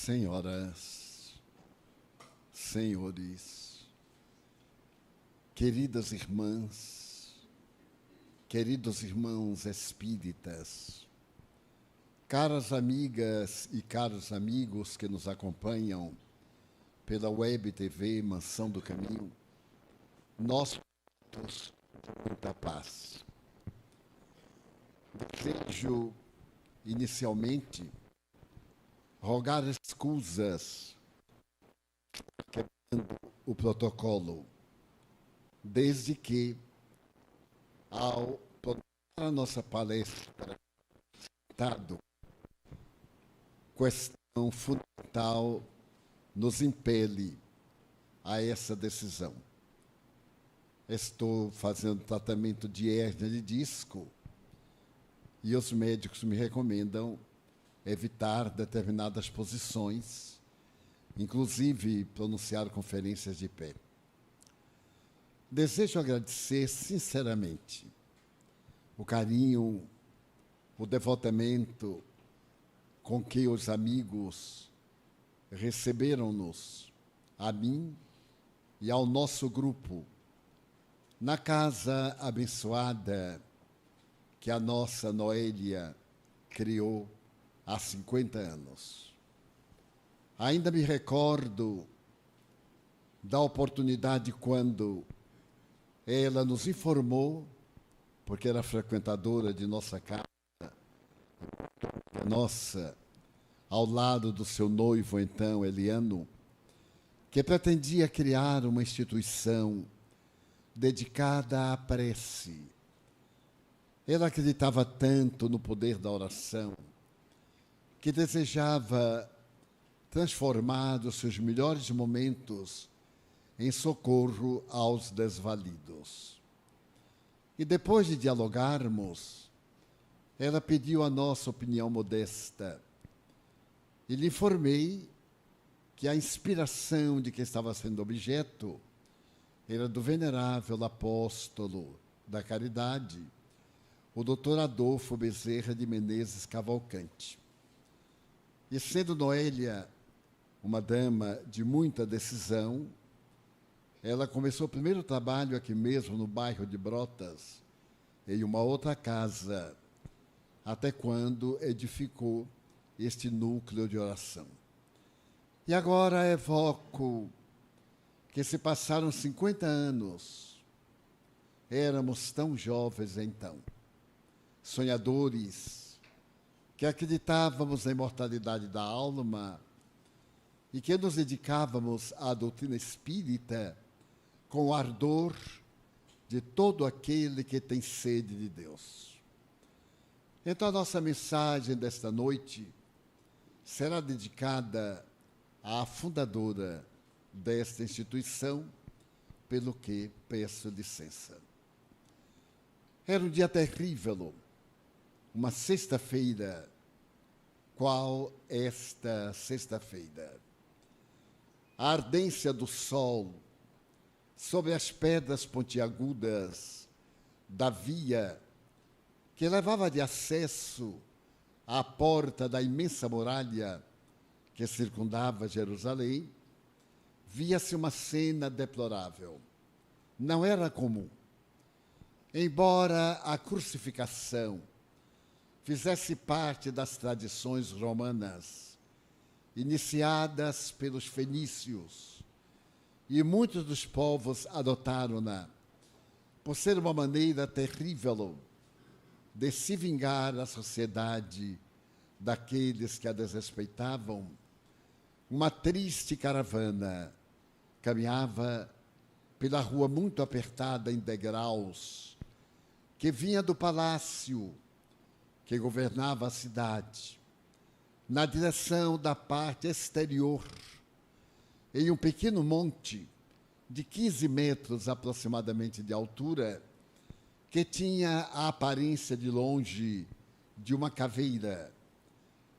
Senhoras, senhores, queridas irmãs, queridos irmãos espíritas, caras amigas e caros amigos que nos acompanham pela Web TV Mansão do Caminho, nós todos muita paz. Desejo, inicialmente, rogar escusas quebrando o protocolo, desde que, ao programar a nossa palestra, questão fundamental nos impele a essa decisão. Estou fazendo tratamento de hérnia de disco e os médicos me recomendam evitar determinadas posições, inclusive pronunciar conferências de pé. Desejo agradecer sinceramente o carinho, o devotamento com que os amigos receberam-nos, a mim e ao nosso grupo, na casa abençoada que a nossa Noélia criou há 50 anos. Ainda me recordo da oportunidade quando ela nos informou, porque era frequentadora de nossa casa, ao lado do seu noivo, então, Eliano, que pretendia criar uma instituição dedicada à prece. Ela acreditava tanto no poder da oração, que desejava transformar os seus melhores momentos em socorro aos desvalidos. E depois de dialogarmos, ela pediu a nossa opinião modesta e lhe informei que a inspiração de que estava sendo objeto era do venerável apóstolo da caridade, o Dr. Adolfo Bezerra de Menezes Cavalcante. E sendo Noélia uma dama de muita decisão, ela começou o primeiro trabalho aqui mesmo no bairro de Brotas, em uma outra casa, até quando edificou este núcleo de oração. E agora evoco que se passaram 50 anos, éramos tão jovens então, sonhadores, que acreditávamos na imortalidade da alma e que nos dedicávamos à doutrina espírita com o ardor de todo aquele que tem sede de Deus. Então, a nossa mensagem desta noite será dedicada à fundadora desta instituição, pelo que peço licença. Era um dia terrível, uma sexta-feira. Qual esta sexta-feira? A ardência do sol sobre as pedras pontiagudas da via que levava de acesso à porta da imensa muralha que circundava Jerusalém, via-se uma cena deplorável. Não era comum. Embora a crucificação fizesse parte das tradições romanas, iniciadas pelos fenícios, e muitos dos povos adotaram-na por ser uma maneira terrível de se vingar a sociedade daqueles que a desrespeitavam, uma triste caravana caminhava pela rua muito apertada em degraus, que vinha do palácio que governava a cidade, na direção da parte exterior, em um pequeno monte de 15 metros aproximadamente de altura, que tinha a aparência de longe de uma caveira.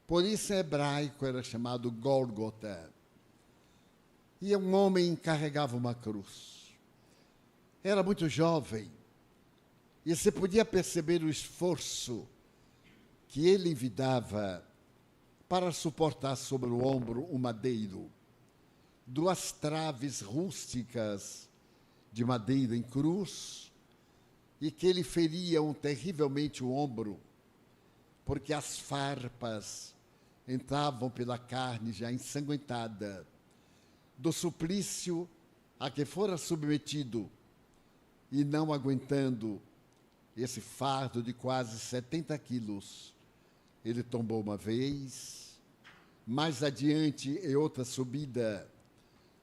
Por isso, em hebraico, era chamado Gólgota. E um homem carregava uma cruz. Era muito jovem, e se podia perceber o esforço que ele envidava para suportar sobre o ombro um madeiro, 2 traves rústicas de madeira em cruz, e que lhe feriam terrivelmente o ombro, porque as farpas entravam pela carne já ensanguentada do suplício a que fora submetido, e não aguentando esse fardo de quase 70 quilos, ele tombou uma vez, mais adiante, em outra subida,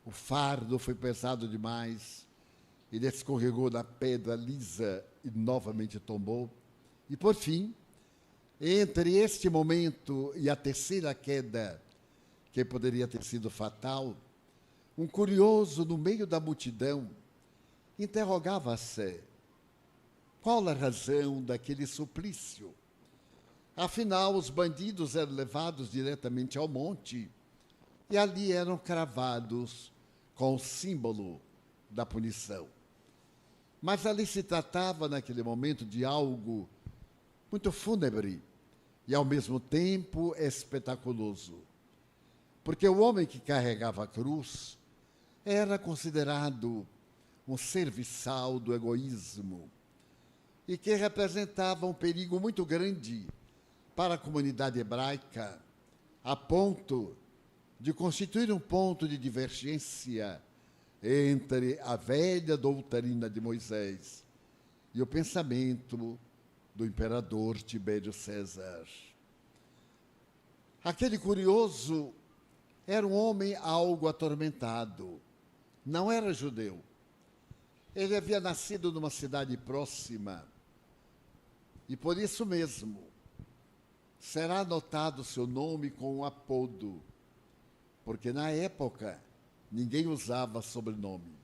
o fardo foi pesado demais, ele escorregou na pedra lisa e novamente tombou. E, por fim, entre este momento e a terceira queda, que poderia ter sido fatal, um curioso no meio da multidão interrogava-se qual a razão daquele suplício. Afinal, os bandidos eram levados diretamente ao monte e ali eram cravados com o símbolo da punição. Mas ali se tratava, naquele momento, de algo muito fúnebre e, ao mesmo tempo, espetaculoso. Porque o homem que carregava a cruz era considerado um serviçal do egoísmo e que representava um perigo muito grande para a comunidade hebraica, a ponto de constituir um ponto de divergência entre a velha doutrina de Moisés e o pensamento do imperador Tibério César. Aquele curioso era um homem algo atormentado. Não era judeu. Ele havia nascido numa cidade próxima e, por isso mesmo, será anotado seu nome com um apodo, porque, na época, ninguém usava sobrenome.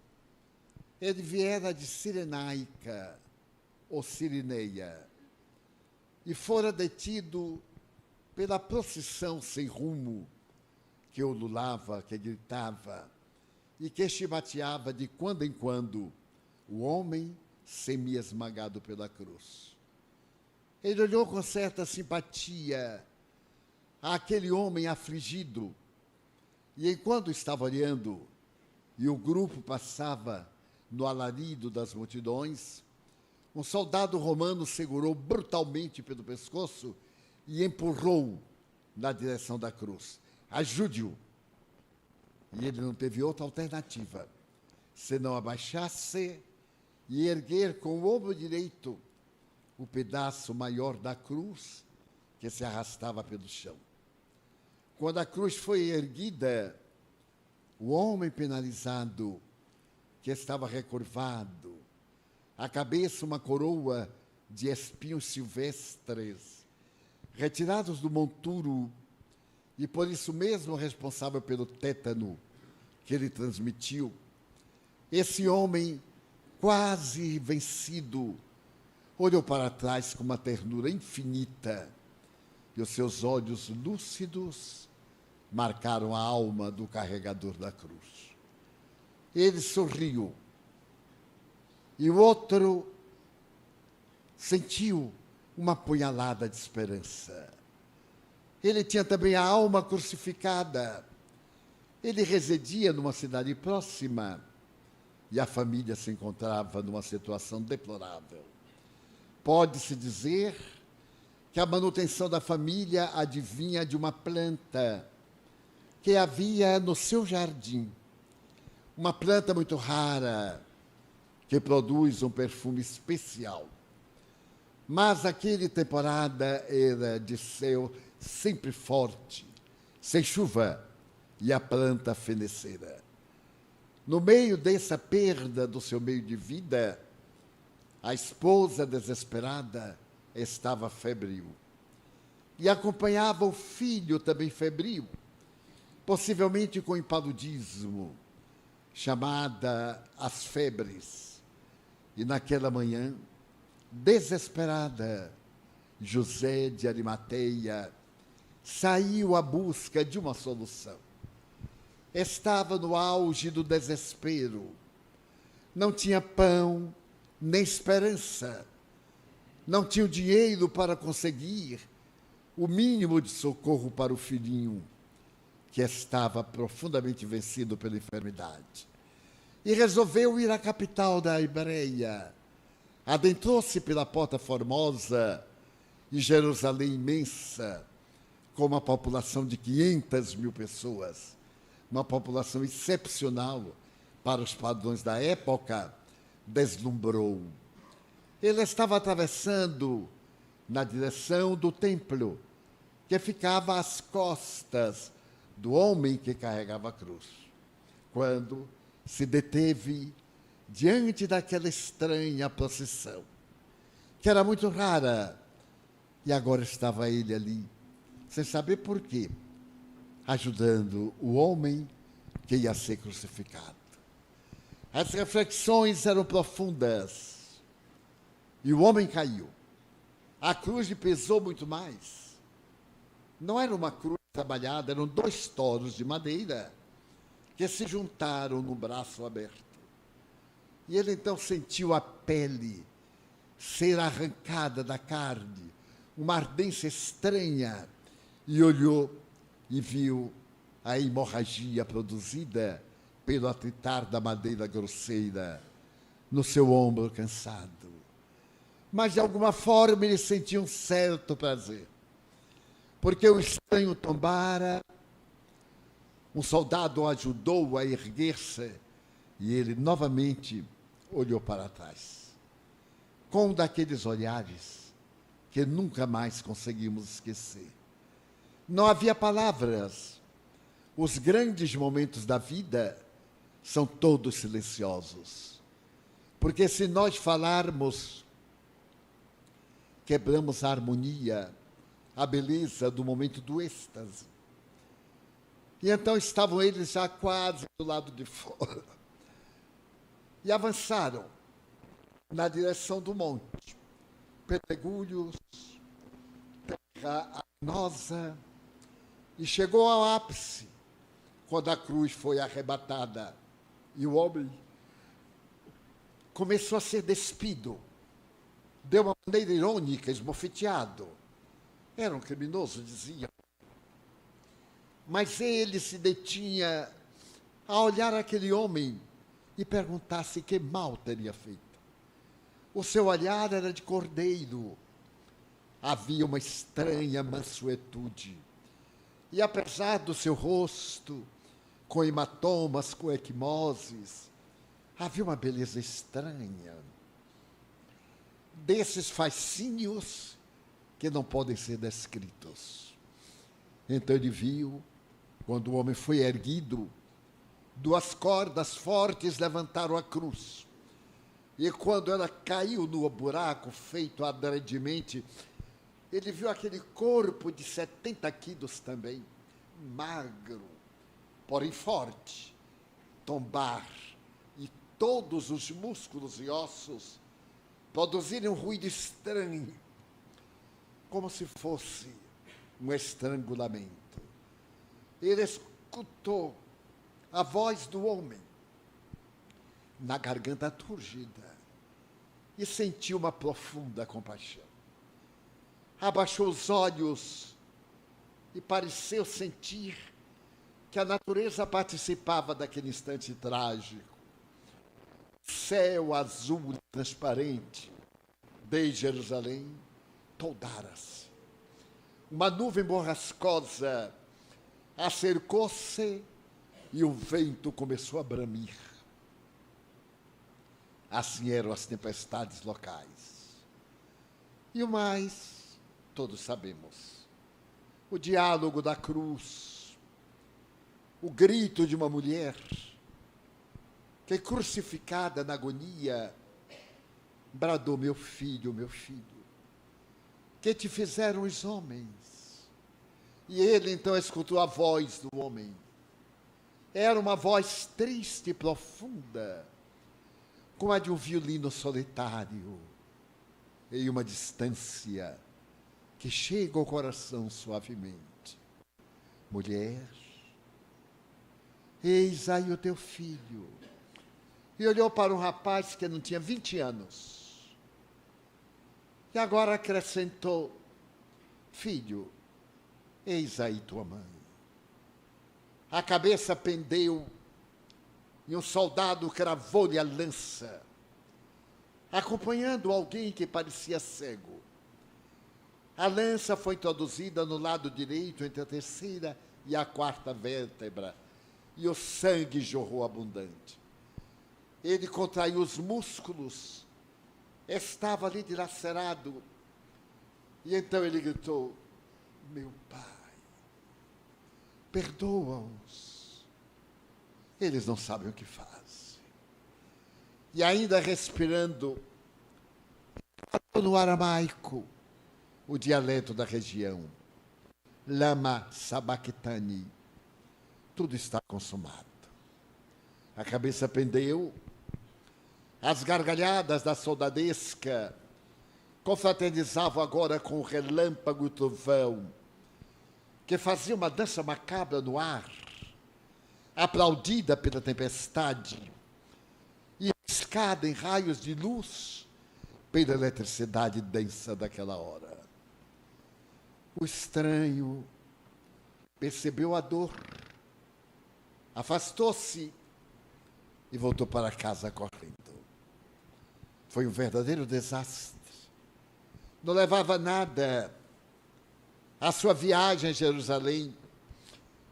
Ele viera de Cirenaica, ou Cirineia, e fora detido pela procissão sem rumo que ululava, que gritava, e que chibateava de quando em quando o homem semi-esmagado pela cruz. Ele olhou com certa simpatia àquele homem afligido, e enquanto estava olhando, e o grupo passava no alarido das multidões, um soldado romano segurou brutalmente pelo pescoço e empurrou na direção da cruz. Ajude-o! E ele não teve outra alternativa, senão abaixar-se e erguer com o ombro direito o pedaço maior da cruz que se arrastava pelo chão. Quando a cruz foi erguida, o homem penalizado, que estava recurvado, a cabeça uma coroa de espinhos silvestres, retirados do monturo, e por isso mesmo responsável pelo tétano que ele transmitiu, esse homem, quase vencido, olhou para trás com uma ternura infinita, e os seus olhos lúcidos marcaram a alma do carregador da cruz. Ele sorriu, e o outro sentiu uma punhalada de esperança. Ele tinha também a alma crucificada. Ele residia numa cidade próxima e a família se encontrava numa situação deplorável. Pode-se dizer que a manutenção da família advinha de uma planta que havia no seu jardim. Uma planta muito rara, que produz um perfume especial. Mas aquela temporada era de céu sempre forte, sem chuva, e a planta fenecera. No meio dessa perda do seu meio de vida, a esposa desesperada estava febril. E acompanhava o filho também febril, possivelmente com impaludismo, chamada as febres. E naquela manhã, desesperada, José de Arimateia saiu à busca de uma solução. Estava no auge do desespero. Não tinha pão, nem esperança. Não tinha o dinheiro para conseguir o mínimo de socorro para o filhinho, que estava profundamente vencido pela enfermidade. E resolveu ir à capital da Ibéria. Adentrou-se pela Porta Formosa e Jerusalém imensa, com uma população de 500 mil pessoas, uma população excepcional para os padrões da época, deslumbrou. Ele estava atravessando na direção do templo, que ficava às costas do homem que carregava a cruz, quando se deteve diante daquela estranha procissão, que era muito rara, e agora estava ele ali, sem saber por quê, ajudando o homem que ia ser crucificado. As reflexões eram profundas, e o homem caiu. A cruz lhe pesou muito mais. Não era uma cruz trabalhada, eram 2 toros de madeira que se juntaram no braço aberto. E ele então sentiu a pele ser arrancada da carne, uma ardência estranha, e olhou e viu a hemorragia produzida pelo atritar da madeira grosseira no seu ombro cansado. Mas, de alguma forma, ele sentia um certo prazer, porque o estranho tombara, um soldado o ajudou a erguer-se, e ele novamente olhou para trás, com um daqueles olhares que nunca mais conseguimos esquecer. Não havia palavras. Os grandes momentos da vida são todos silenciosos, porque se nós falarmos, quebramos a harmonia, a beleza do momento do êxtase. E então estavam eles já quase do lado de fora. E avançaram na direção do monte. Pedregulhos, terra arenosa, e chegou ao ápice, quando a cruz foi arrebatada. E o homem começou a ser despido, de uma maneira irônica, esbofeteado. Era um criminoso, dizia. Mas ele se detinha a olhar aquele homem e perguntar-se que mal teria feito. O seu olhar era de cordeiro. Havia uma estranha mansuetude. E apesar do seu rosto, com hematomas, com equimoses, havia uma beleza estranha. Desses fascínios que não podem ser descritos. Então ele viu, quando o homem foi erguido, 2 cordas fortes levantaram a cruz. E quando ela caiu no buraco feito adredemente, ele viu aquele corpo de 70 quilos também, magro, porém forte, tombar, e todos os músculos e ossos produzirem um ruído estranho, como se fosse um estrangulamento. Ele escutou a voz do homem na garganta túrgida e sentiu uma profunda compaixão. Abaixou os olhos e pareceu sentir que a natureza participava daquele instante trágico. Céu azul transparente de Jerusalém toldara-se. Uma nuvem borrascosa acercou-se e o vento começou a bramir. Assim eram as tempestades locais. E o mais, todos sabemos. O diálogo da cruz, o grito de uma mulher que, crucificada na agonia, bradou: meu filho, que te fizeram os homens? E ele então escutou a voz do homem. Era uma voz triste e profunda, como a de um violino solitário, em uma distância que chega ao coração suavemente. Mulher, eis aí o teu filho. E olhou para um rapaz que não tinha 20 anos. E agora acrescentou: filho, Eis aí tua mãe. A cabeça pendeu e um soldado cravou-lhe a lança, acompanhando alguém que parecia cego. A lança foi introduzida no lado direito entre a terceira e a quarta vértebra, e o sangue jorrou abundante. Ele contraiu os músculos, estava ali dilacerado, e então ele gritou: meu pai, perdoa-os, eles não sabem o que fazem. E ainda respirando no aramaico, o dialeto da região, lama sabachthani, tudo está consumado. A cabeça pendeu, as gargalhadas da soldadesca confraternizavam agora com o relâmpago e o trovão, que fazia uma dança macabra no ar, aplaudida pela tempestade e piscada em raios de luz pela eletricidade densa daquela hora. O estranho percebeu a dor, afastou-se e voltou para casa correndo. Foi um verdadeiro desastre. Não levava nada. A sua viagem a Jerusalém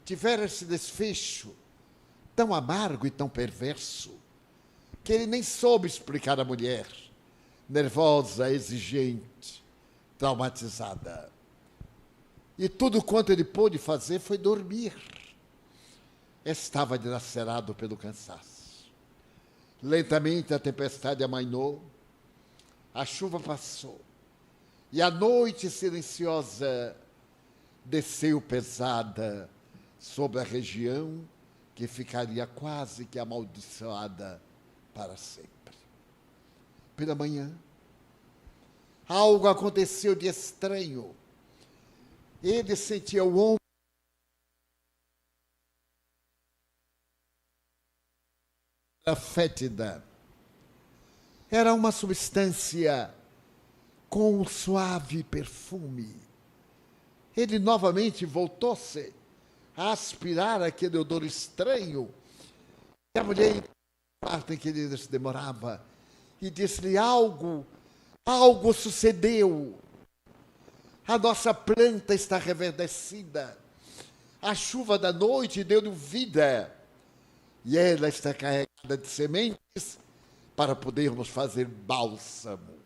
tivera esse desfecho tão amargo e tão perverso que ele nem soube explicar à mulher, nervosa, exigente, traumatizada. E tudo quanto ele pôde fazer foi dormir. Estava dilacerado pelo cansaço. Lentamente a tempestade amainou, a chuva passou, e a noite silenciosa desceu pesada sobre a região que ficaria quase que amaldiçoada para sempre. Pela manhã, algo aconteceu de estranho. Ele sentia o ombro fétida. Era uma substância com um suave perfume. Ele novamente voltou-se a aspirar aquele odor estranho. E a mulher, parte em que ele se demorava, e disse-lhe: algo sucedeu. A nossa planta está reverdecida. A chuva da noite deu-lhe vida. E ela está carregada de sementes para podermos fazer bálsamo.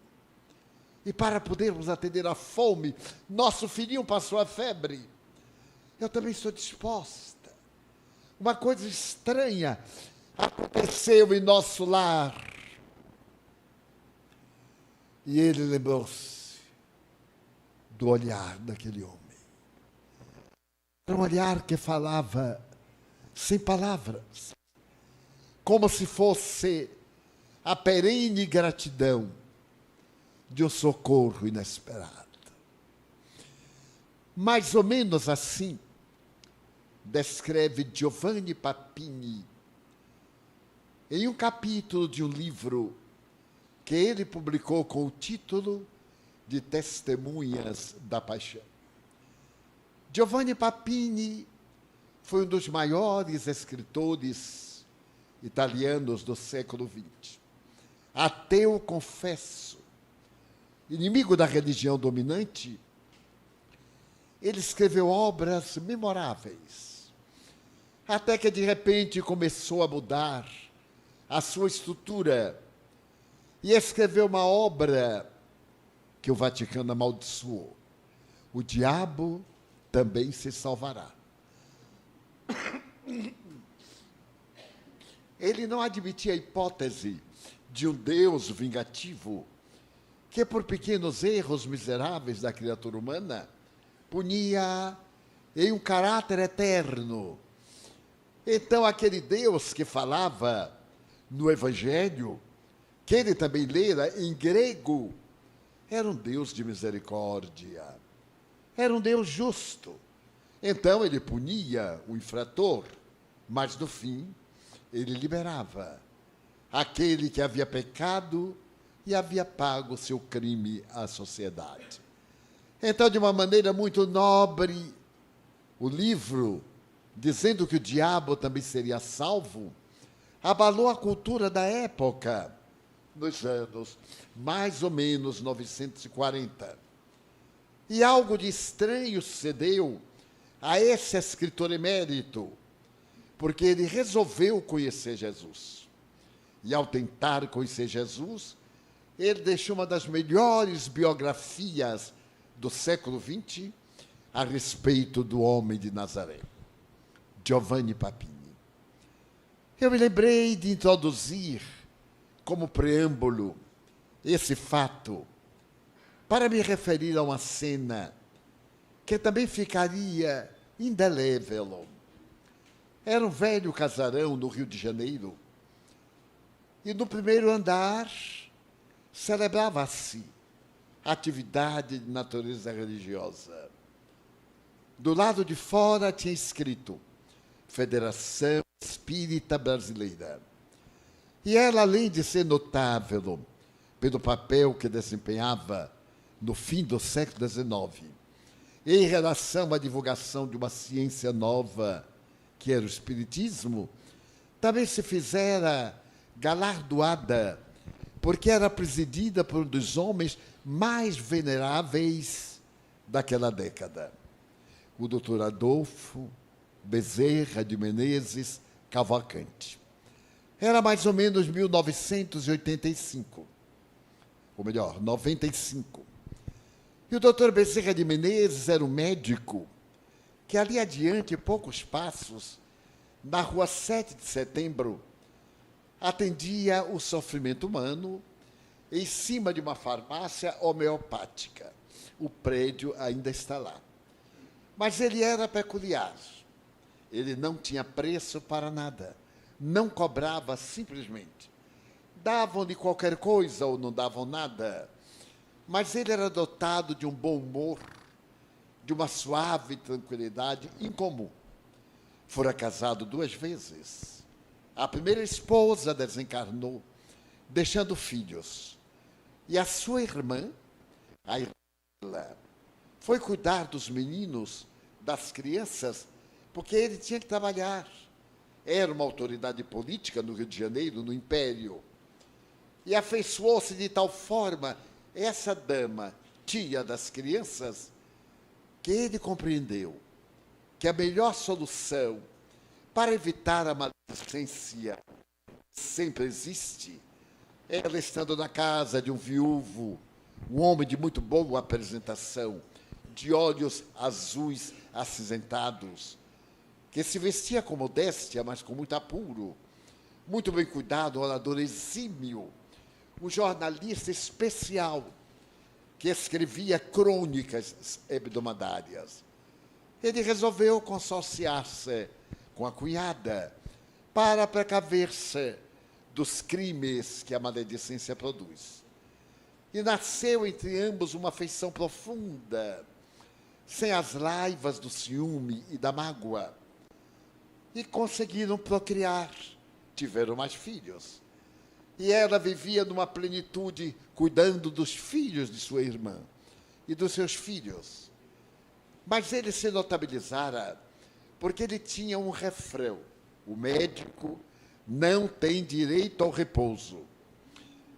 E para podermos atender à fome. Nosso filhinho passou a febre. Eu também estou disposta. Uma coisa estranha aconteceu em nosso lar. E ele lembrou-se do olhar daquele homem. Era um olhar que falava sem palavras, como se fosse a perene gratidão de um socorro inesperado. Mais ou menos assim descreve Giovanni Papini em um capítulo de um livro que ele publicou com o título de Testemunhas da Paixão. Giovanni Papini foi um dos maiores escritores italianos do século XX. Ateu confesso, inimigo da religião dominante, ele escreveu obras memoráveis, até que de repente começou a mudar a sua estrutura e escreveu uma obra que o Vaticano amaldiçoou: O Diabo Também Se Salvará. Ele não admitia a hipótese de um Deus vingativo que, por pequenos erros miseráveis da criatura humana, punia em um caráter eterno. Então, aquele Deus que falava no Evangelho, que ele também lera em grego, era um Deus de misericórdia, era um Deus justo. Então, ele punia o infrator, mas, no fim, ele liberava aquele que havia pecado e havia pago o seu crime à sociedade. Então, de uma maneira muito nobre, o livro, dizendo que o diabo também seria salvo, abalou a cultura da época, nos anos mais ou menos 940. E algo de estranho sucedeu a esse escritor emérito, porque ele resolveu conhecer Jesus. E ao tentar conhecer Jesus, ele deixou uma das melhores biografias do século XX a respeito do homem de Nazaré, Giovanni Papini. Eu me lembrei de introduzir, como preâmbulo, esse fato, para me referir a uma cena que também ficaria indelével. Era um velho casarão no Rio de Janeiro, e no primeiro andar celebrava-se atividade de natureza religiosa. Do lado de fora tinha escrito Federação Espírita Brasileira. E ela, além de ser notável pelo papel que desempenhava no fim do século XIX, em relação à divulgação de uma ciência nova, que era o Espiritismo, também se fizera galardoada, porque era presidida por um dos homens mais veneráveis daquela década, o doutor Adolfo Bezerra de Menezes Cavalcante. Era mais ou menos 1985, ou melhor, 95. E o doutor Bezerra de Menezes era um médico que ali adiante, poucos passos, na rua 7 de Setembro, atendia o sofrimento humano em cima de uma farmácia homeopática. O prédio ainda está lá. Mas ele era peculiar. Ele não tinha preço para nada. Não cobrava simplesmente. Davam-lhe qualquer coisa ou não davam nada. Mas ele era dotado de um bom humor, de uma suave tranquilidade incomum. Fora casado 2 vezes. A primeira esposa desencarnou, deixando filhos. E a sua irmã, a irmã, foi cuidar dos meninos, das crianças, porque ele tinha que trabalhar. Era uma autoridade política no Rio de Janeiro, no Império. E afeiçoou-se de tal forma, essa dama, tia das crianças, que ele compreendeu que a melhor solução para evitar a maledicência que sempre existe, ela estando na casa de um viúvo, um homem de muito boa apresentação, de olhos azuis acinzentados, que se vestia com modéstia, mas com muito apuro, muito bem cuidado, um orador exímio, um jornalista especial, que escrevia crônicas hebdomadárias. Ele resolveu consorciar-se com a cunhada para precaver-se dos crimes que a maledicência produz. E nasceu entre ambos uma afeição profunda, sem as laivas do ciúme e da mágoa. E conseguiram procriar, tiveram mais filhos. E ela vivia numa plenitude, cuidando dos filhos de sua irmã e dos seus filhos. Mas ele se notabilizara porque ele tinha um refrão: o médico não tem direito ao repouso.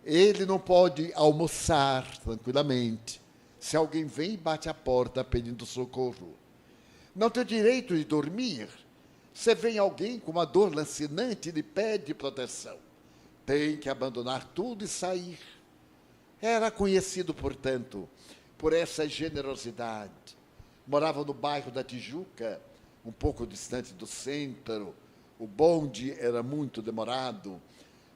Ele não pode almoçar tranquilamente se alguém vem e bate a porta pedindo socorro. Não tem direito de dormir se vem alguém com uma dor lancinante e lhe pede proteção. Tem que abandonar tudo e sair. Era conhecido, portanto, por essa generosidade. Morava no bairro da Tijuca, um pouco distante do centro. O bonde era muito demorado,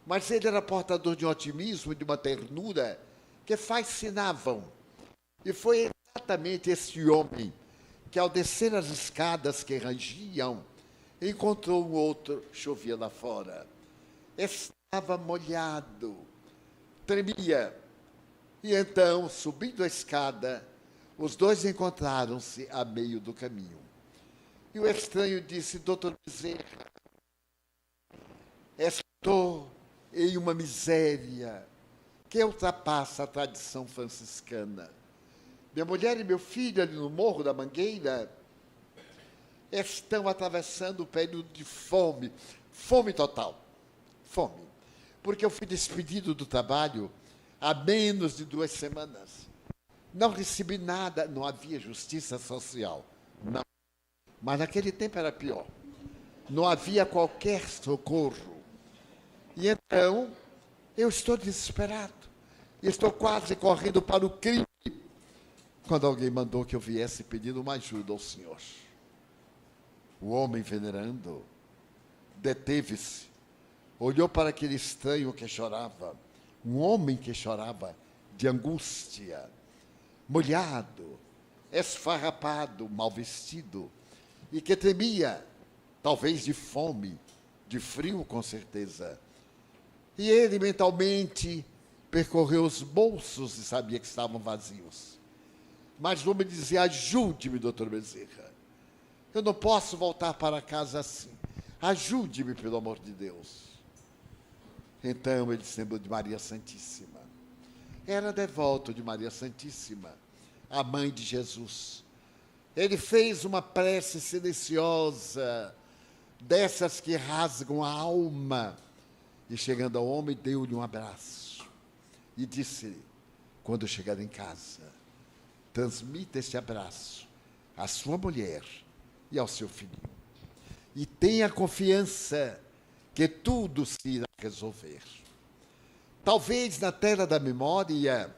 mas ele era portador de um otimismo e de uma ternura que fascinavam. E foi exatamente esse homem que, ao descer as escadas que rangiam, encontrou um outro, chovia lá fora. Estava molhado, tremia. E então, subindo a escada, os dois encontraram-se a meio do caminho. E o estranho disse: doutor Bezerra, estou em uma miséria que ultrapassa a tradição franciscana. Minha mulher e meu filho, ali no Morro da Mangueira, estão atravessando um período de fome, fome total, fome. Porque eu fui despedido do trabalho há menos de 2 semanas. Não recebi nada, não havia justiça social, não. Mas naquele tempo era pior. Não havia qualquer socorro. E então, eu estou desesperado. Estou quase correndo para o crime, quando alguém mandou que eu viesse pedindo uma ajuda ao Senhor. O homem, venerando, deteve-se, olhou para aquele estranho que chorava, um homem que chorava de angústia, molhado, esfarrapado, mal vestido, e que tremia, talvez de fome, de frio, com certeza. E ele mentalmente percorreu os bolsos e sabia que estavam vazios. Mas o homem dizia: ajude-me, doutor Bezerra. Eu não posso voltar para casa assim. Ajude-me, pelo amor de Deus. Então ele se lembrou de Maria Santíssima. Era devoto de Maria Santíssima, a mãe de Jesus. Ele fez uma prece silenciosa, dessas que rasgam a alma. E chegando ao homem, deu-lhe um abraço. E disse-lhe: quando chegar em casa, transmita este abraço à sua mulher e ao seu filhinho. E tenha confiança que tudo se irá resolver. Talvez na tela da memória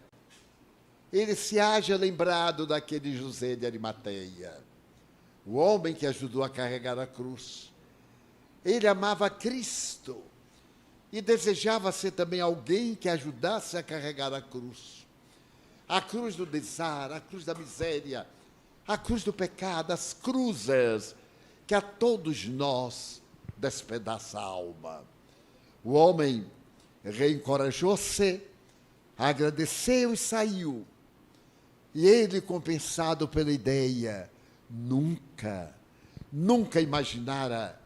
ele se haja lembrado daquele José de Arimateia, o homem que ajudou a carregar a cruz. Ele amava Cristo e desejava ser também alguém que ajudasse a carregar a cruz do desar, a cruz da miséria, a cruz do pecado, as cruzes que a todos nós despedaça a alma. O homem reencorajou-se, agradeceu e saiu. E ele, compensado pela ideia, nunca imaginara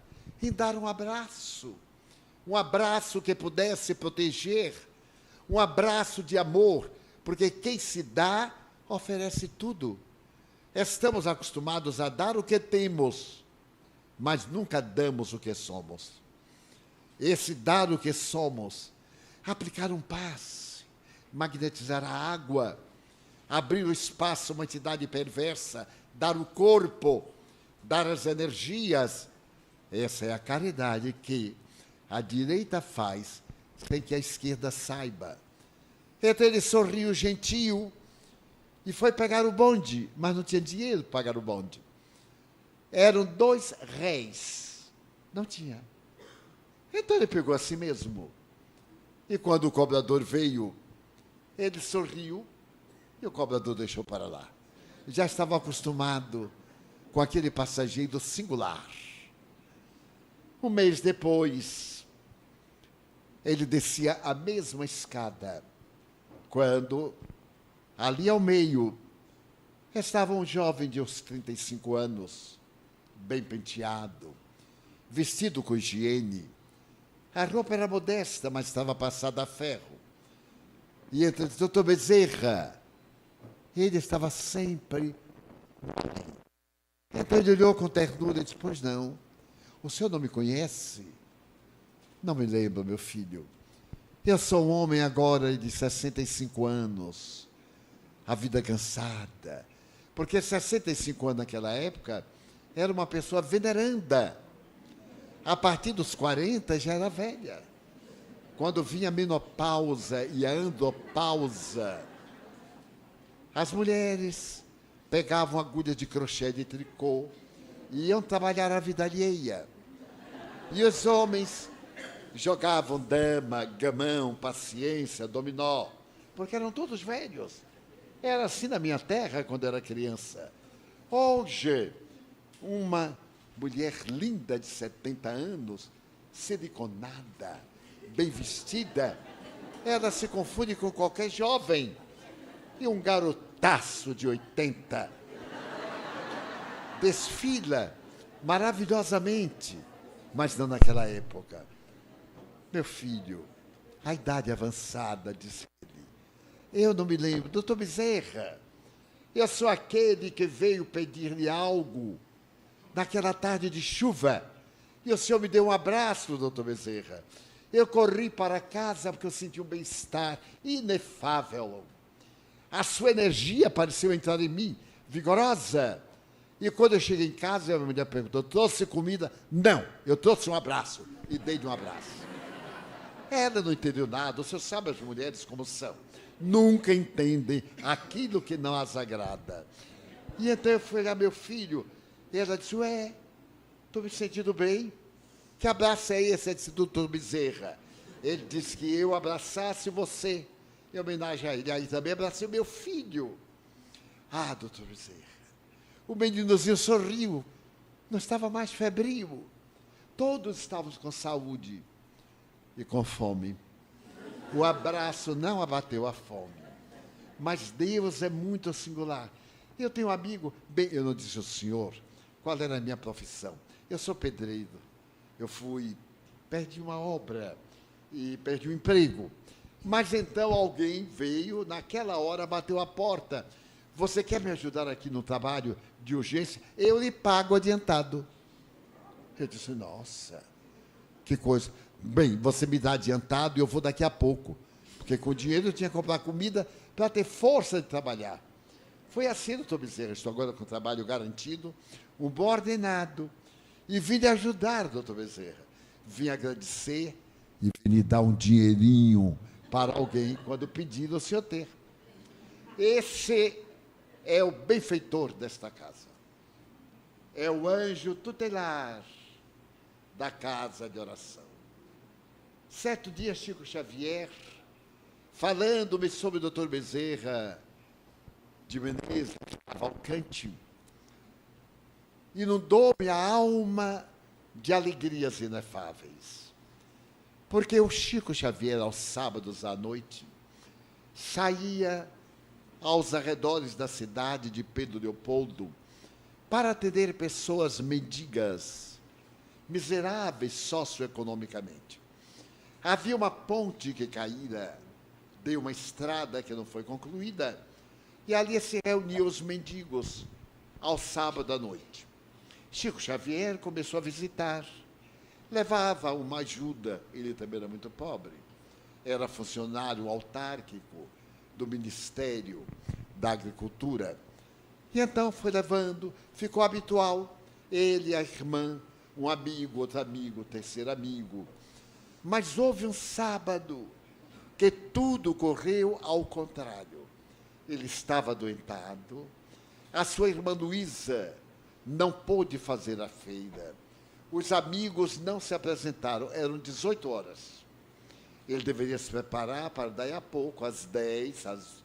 em dar um abraço que pudesse proteger, um abraço de amor, porque quem se dá, oferece tudo. Estamos acostumados a dar o que temos, mas nunca damos o que somos. Esse dar o que somos, aplicar um passe, magnetizar a água, abrir o espaço a uma entidade perversa, dar o corpo, dar as energias. Essa é a caridade que a direita faz sem que a esquerda saiba. Então ele sorriu gentil e foi pegar o bonde, mas não tinha dinheiro para pagar o bonde. Eram 2 réis. Não tinha. Então ele pegou a si mesmo. E quando o cobrador veio, ele sorriu e o cobrador deixou para lá. Já estava acostumado com aquele passageiro singular. Um mês depois, ele descia a mesma escada, quando, ali ao meio, estava um jovem de uns 35 anos, bem penteado, vestido com higiene. A roupa era modesta, mas estava passada a ferro. E entre doutor Bezerra, ele estava sempre ali. Então ele olhou com ternura e disse: pois não, o senhor não me conhece? Não me lembro, meu filho. Eu sou um homem agora de 65 anos, a vida cansada. Porque 65 anos naquela época, era uma pessoa veneranda. A partir dos 40 já era velha. Quando vinha a menopausa e a andropausa, as mulheres pegavam agulhas de crochê de tricô e iam trabalhar a vida alheia. E os homens jogavam dama, gamão, paciência, dominó, porque eram todos velhos. Era assim na minha terra quando era criança. Hoje, uma mulher linda de 70 anos, siliconada, bem vestida, ela se confunde com qualquer jovem. E um garotaço de 80 desfila maravilhosamente, mas não naquela época. Meu filho, a idade avançada, disse ele. Eu não me lembro. Doutor Bezerra, eu sou aquele que veio pedir-lhe algo. naquela tarde de chuva. E o senhor me deu um abraço, doutor Bezerra. Eu corri para casa porque eu senti um bem-estar inefável. A sua energia pareceu entrar em mim, vigorosa. E quando eu cheguei em casa, a minha mulher perguntou, trouxe comida? Não, eu trouxe um abraço. E dei-lhe um abraço. Ela não entendeu nada, o senhor sabe as mulheres como são. Nunca entendem aquilo que não as agrada. E então eu fui olhar meu filho, e ela disse, estou me sentindo bem. Que abraço é esse? Eu disse, doutor Bezerra. Ele disse que eu abraçasse você, em homenagem a ele. Aí também abracei o meu filho. Ah, doutor Bezerra. O meninozinho sorriu, não estava mais febril. Todos estávamos com saúde e com fome. O abraço não abateu a fome. Mas Deus é muito singular. Eu tenho um amigo, bem, eu não disse ao senhor qual era a minha profissão. Eu sou pedreiro. Eu perdi uma obra e perdi o emprego. Mas então alguém veio, naquela hora, bateu a porta. Você quer me ajudar aqui no trabalho de urgência? Eu lhe pago adiantado. Eu disse, nossa, que coisa. Bem, você me dá adiantado e eu vou daqui a pouco. Porque com o dinheiro eu tinha que comprar comida para ter força de trabalhar. Foi assim, doutor Bezerra. Estou agora com o trabalho garantido, um bom ordenado. E vim lhe ajudar, doutor Bezerra. Vim agradecer e vim lhe dar um dinheirinho para alguém quando pedir o senhor ter. Esse é o benfeitor desta casa. É o anjo tutelar da casa de oração. Certo dia, Chico Xavier, falando-me sobre o doutor Bezerra de Menezes Cavalcante, inundou-me a alma de alegrias inefáveis. Porque o Chico Xavier, aos sábados à noite, saía aos arredores da cidade de Pedro Leopoldo para atender pessoas mendigas, miseráveis socioeconomicamente. Havia uma ponte que caíra, deu uma estrada que não foi concluída, e ali se reuniam os mendigos ao sábado à noite. Chico Xavier começou a visitar, levava uma ajuda, ele também era muito pobre, era funcionário autárquico do Ministério da Agricultura. E então foi levando, ficou habitual, ele, a irmã, um amigo, outro amigo, terceiro amigo. Mas houve um sábado que tudo correu ao contrário. Ele estava adoentado, a sua irmã Luísa não pôde fazer a feira, os amigos não se apresentaram, eram 18 horas. Ele deveria se preparar para daí a pouco, às 10, às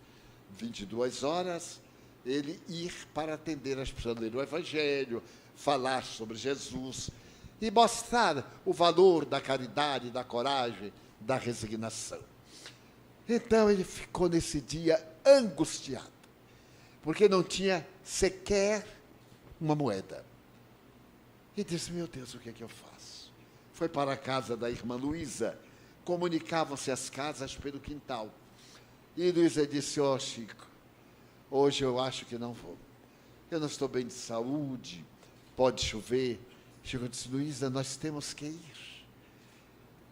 22 horas, ele ir para atender as pessoas, ler o Evangelho, falar sobre Jesus e mostrar o valor da caridade, da coragem, da resignação. Então ele ficou nesse dia angustiado, porque não tinha sequer uma moeda. E disse, meu Deus, o que é que eu faço? Foi para a casa da irmã Luísa, comunicavam-se as casas pelo quintal. E Luísa disse, Chico, hoje eu acho que não vou. Eu não estou bem de saúde, pode chover. Chico disse, Luísa, nós temos que ir.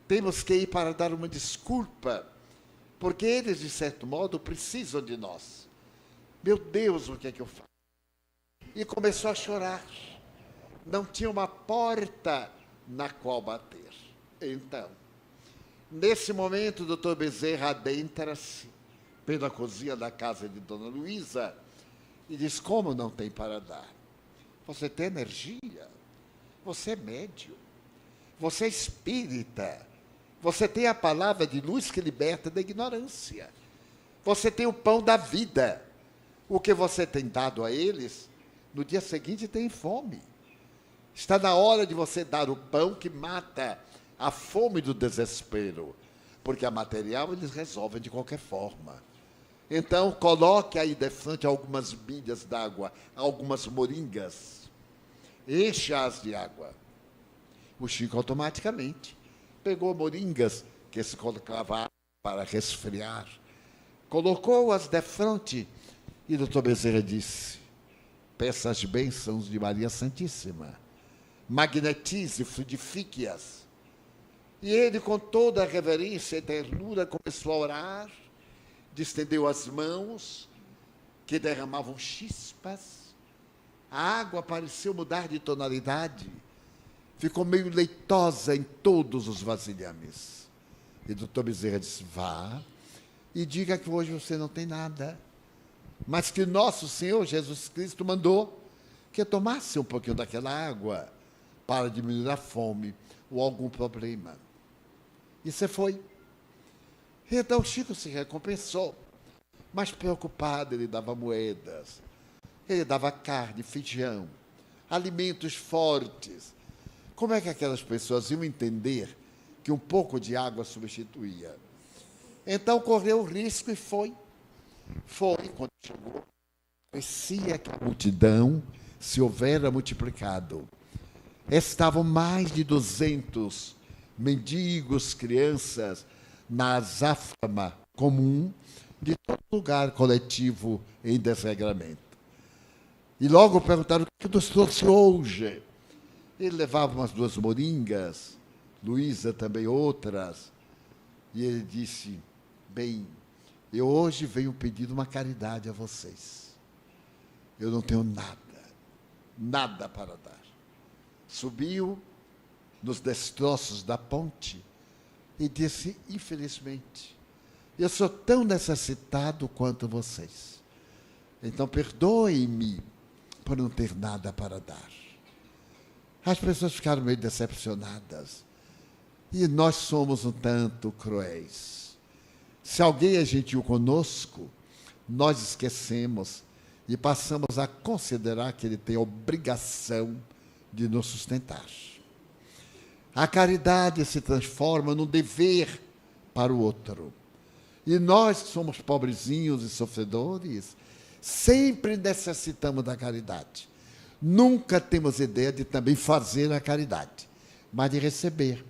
Temos que ir para dar uma desculpa, porque eles, de certo modo, precisam de nós. Meu Deus, o que é que eu faço? E começou a chorar. Não tinha uma porta na qual bater. Então, nesse momento, o doutor Bezerra adentra-se pela cozinha da casa de Dona Luísa e diz, como não tem para dar? Você tem energia, você é médium, você é espírita, você tem a palavra de luz que liberta da ignorância, você tem o pão da vida. O que você tem dado a eles, no dia seguinte tem fome. Está na hora de você dar o pão que mata a fome do desespero, porque a material eles resolvem de qualquer forma. Então, coloque aí de frente algumas bilhas d'água, algumas moringas, encha-as de água. O Chico automaticamente pegou moringas que se colocava para resfriar, colocou-as de frente e o doutor Bezerra disse, peça as bênçãos de Maria Santíssima magnetize, fluidifique-as. E ele, com toda a reverência e ternura, começou a orar, distendeu as mãos, que derramavam chispas. A água pareceu mudar de tonalidade, ficou meio leitosa em todos os vasilhames. E o doutor Bezerra disse, vá e diga que hoje você não tem nada, mas que nosso Senhor Jesus Cristo mandou que tomasse um pouquinho daquela água para diminuir a fome ou algum problema. E você foi. Então Chico se recompensou, mas preocupado, ele dava moedas, ele dava carne, feijão, alimentos fortes. Como é que aquelas pessoas iam entender que um pouco de água substituía? Então correu o risco e foi. Foi, quando chegou, parecia que a multidão se houvera multiplicado. Estavam mais de 200 mendigos, crianças, na azáfama comum de todo lugar coletivo em desregramento. E logo perguntaram, o que nos trouxe hoje? Ele levava umas 2 moringas, Luísa também outras, e ele disse, bem, eu hoje venho pedir uma caridade a vocês. Eu não tenho nada para dar. Subiu nos destroços da ponte e disse, infelizmente, eu sou tão necessitado quanto vocês. Então, perdoem-me por não ter nada para dar. As pessoas ficaram meio decepcionadas. E nós somos um tanto cruéis. Se alguém é gentil conosco, nós esquecemos e passamos a considerar que ele tem a obrigação de nos sustentar. A caridade se transforma num dever para o outro. E nós, que somos pobrezinhos e sofredores, sempre necessitamos da caridade. Nunca temos ideia de também fazer a caridade, mas de receber.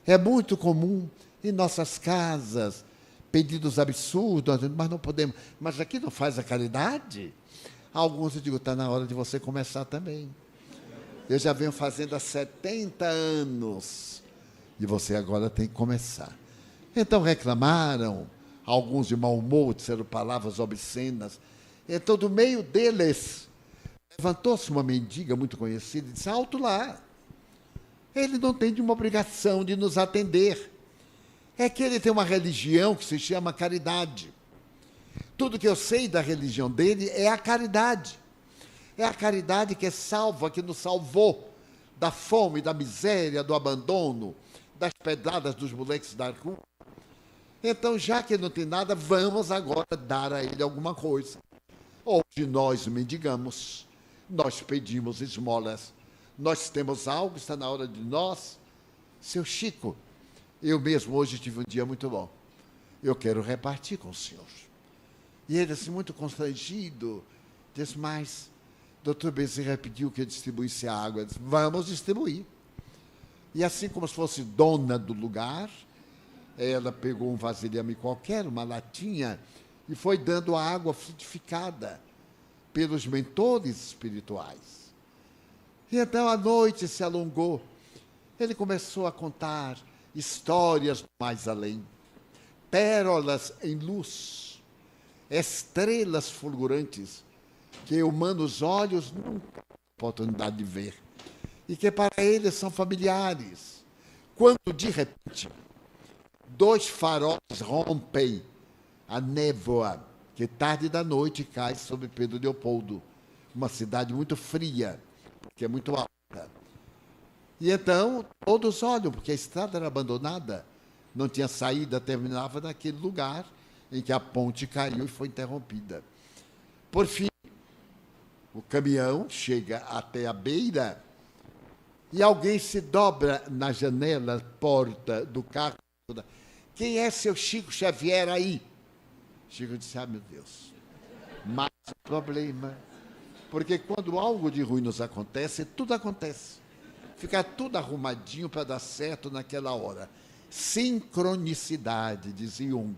É muito comum em nossas casas, pedidos absurdos, mas não podemos. Mas aqui não faz a caridade? Alguns eu digo, está na hora de você começar também. Eu já venho fazendo há 70 anos. E você agora tem que começar. Então reclamaram, alguns de mau humor, disseram palavras obscenas. Então, do meio deles, levantou-se uma mendiga muito conhecida e disse, alto lá. Ele não tem nenhuma obrigação de nos atender. É que ele tem uma religião que se chama caridade. Tudo que eu sei da religião dele é a caridade. É a caridade que salva, que nos salvou da fome, da miséria, do abandono, das pedradas dos moleques da rua. Então, já que ele não tem nada, vamos agora dar a ele alguma coisa. Hoje nós mendigamos, nós pedimos esmolas, nós temos algo, está na hora de nós. Seu Chico, eu mesmo hoje tive um dia muito bom. Eu quero repartir com o senhor. E ele, assim, muito constrangido, disse, mas doutor Bezerra pediu que eu distribuísse a água. Eu disse, vamos distribuir. E assim como se fosse dona do lugar, ela pegou um vasilhame qualquer, uma latinha, e foi dando a água frutificada pelos mentores espirituais. E então a noite se alongou. Ele começou a contar histórias do mais além, pérolas em luz, estrelas fulgurantes, que humanos olhos nunca têm oportunidade de ver, e que para eles são familiares. Quando, de repente, 2 faróis rompem a névoa que tarde da noite cai sobre Pedro Leopoldo, uma cidade muito fria, porque é muito alta. E então todos olham, porque a estrada era abandonada, não tinha saída, terminava naquele lugar em que a ponte caiu e foi interrompida. Por fim, o caminhão chega até a beira e alguém se dobra na janela, porta do carro. Quem é seu Chico Xavier aí? Chico disse, meu Deus, mais um problema. Porque quando algo de ruim nos acontece, tudo acontece. Fica tudo arrumadinho para dar certo naquela hora. Sincronicidade, diz Jung.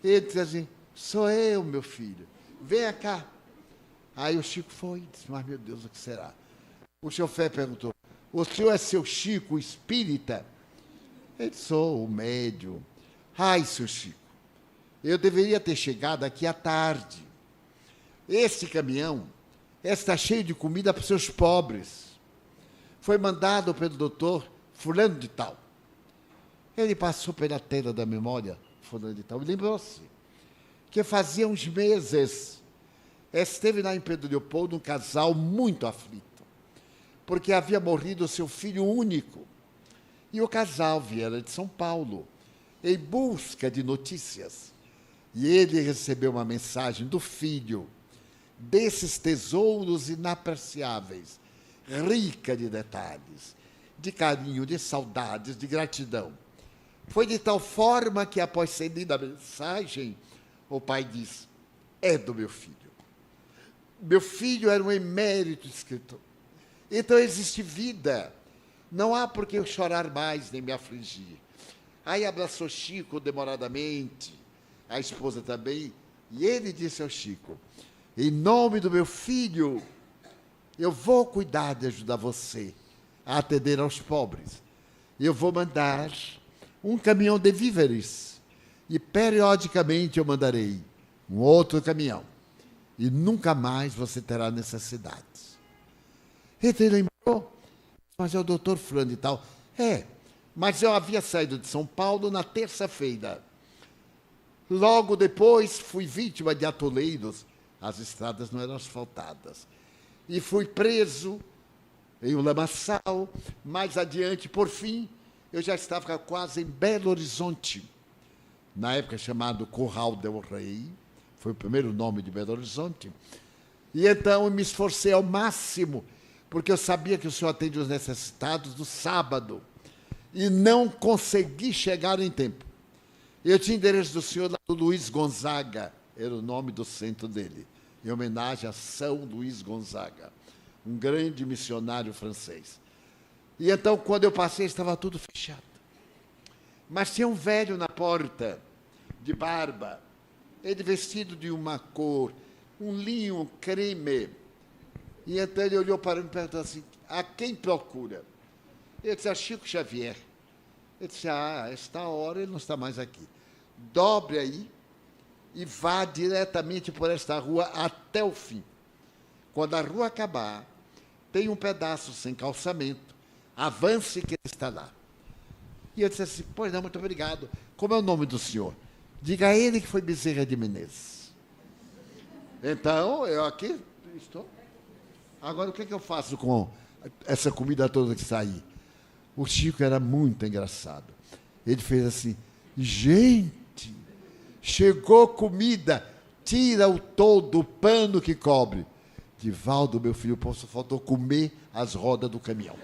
Ele disse assim, sou eu, meu filho, venha cá. Aí o Chico foi e disse, mas meu Deus, o que será? O chofer perguntou, O senhor é seu Chico, espírita? Ele disse: sou o médium. Ai, seu Chico, eu deveria ter chegado aqui à tarde. Esse caminhão está cheio de comida para os seus pobres. Foi mandado pelo doutor fulano de tal. Ele passou pela tela da memória, fulano de tal, e lembrou-se que fazia uns meses esteve lá em Pedro Leopoldo um casal muito aflito, porque havia morrido o seu filho único. E o casal viera de São Paulo em busca de notícias. E ele recebeu uma mensagem do filho, desses tesouros inapreciáveis, rica de detalhes, de carinho, de saudades, de gratidão. Foi de tal forma que, após ser lida a mensagem, o pai diz: é do meu filho. Meu filho era um emérito escritor. Então existe vida. Não há por que eu chorar mais nem me afligir. Aí abraçou Chico demoradamente, a esposa também, e ele disse ao Chico: em nome do meu filho, eu vou cuidar de ajudar você a atender aos pobres. Eu vou mandar um caminhão de víveres e periodicamente eu mandarei um outro caminhão. E nunca mais você terá necessidades. Ele lembrou: mas é o doutor fulano e tal. Mas eu havia saído de São Paulo na terça-feira. Logo depois fui vítima de atoleiros. As estradas não eram asfaltadas. E fui preso em um lamaçal. Mais adiante, por fim, eu já estava quase em Belo Horizonte. Na época chamado Curral del Rei. Foi o primeiro nome de Belo Horizonte. E então eu me esforcei ao máximo, porque eu sabia que o senhor atende os necessitados no sábado. E não consegui chegar em tempo. Eu tinha endereço do senhor do Luiz Gonzaga, era o nome do centro dele, em homenagem a São Luís Gonzaga, um grande missionário francês. E então, quando eu passei, estava tudo fechado. Mas tinha um velho na porta, de barba, ele vestido de uma cor, um linho creme. E então ele olhou para mim e perguntou assim: a quem procura? Eu disse: a Chico Xavier. Ele disse: esta hora ele não está mais aqui. Dobre aí e vá diretamente por esta rua até o fim. Quando a rua acabar, tem um pedaço sem calçamento, avance que ele está lá. E eu disse assim: pois não, muito obrigado. Como é o nome do senhor? Diga a ele que foi Bezerra de Menezes. Então, eu aqui estou. Agora, o que é que eu faço com essa comida toda que sair? O Chico era muito engraçado. Ele fez assim: gente, chegou comida, tira o todo, o pano que cobre. Divaldo, meu filho, só faltou comer as rodas do caminhão.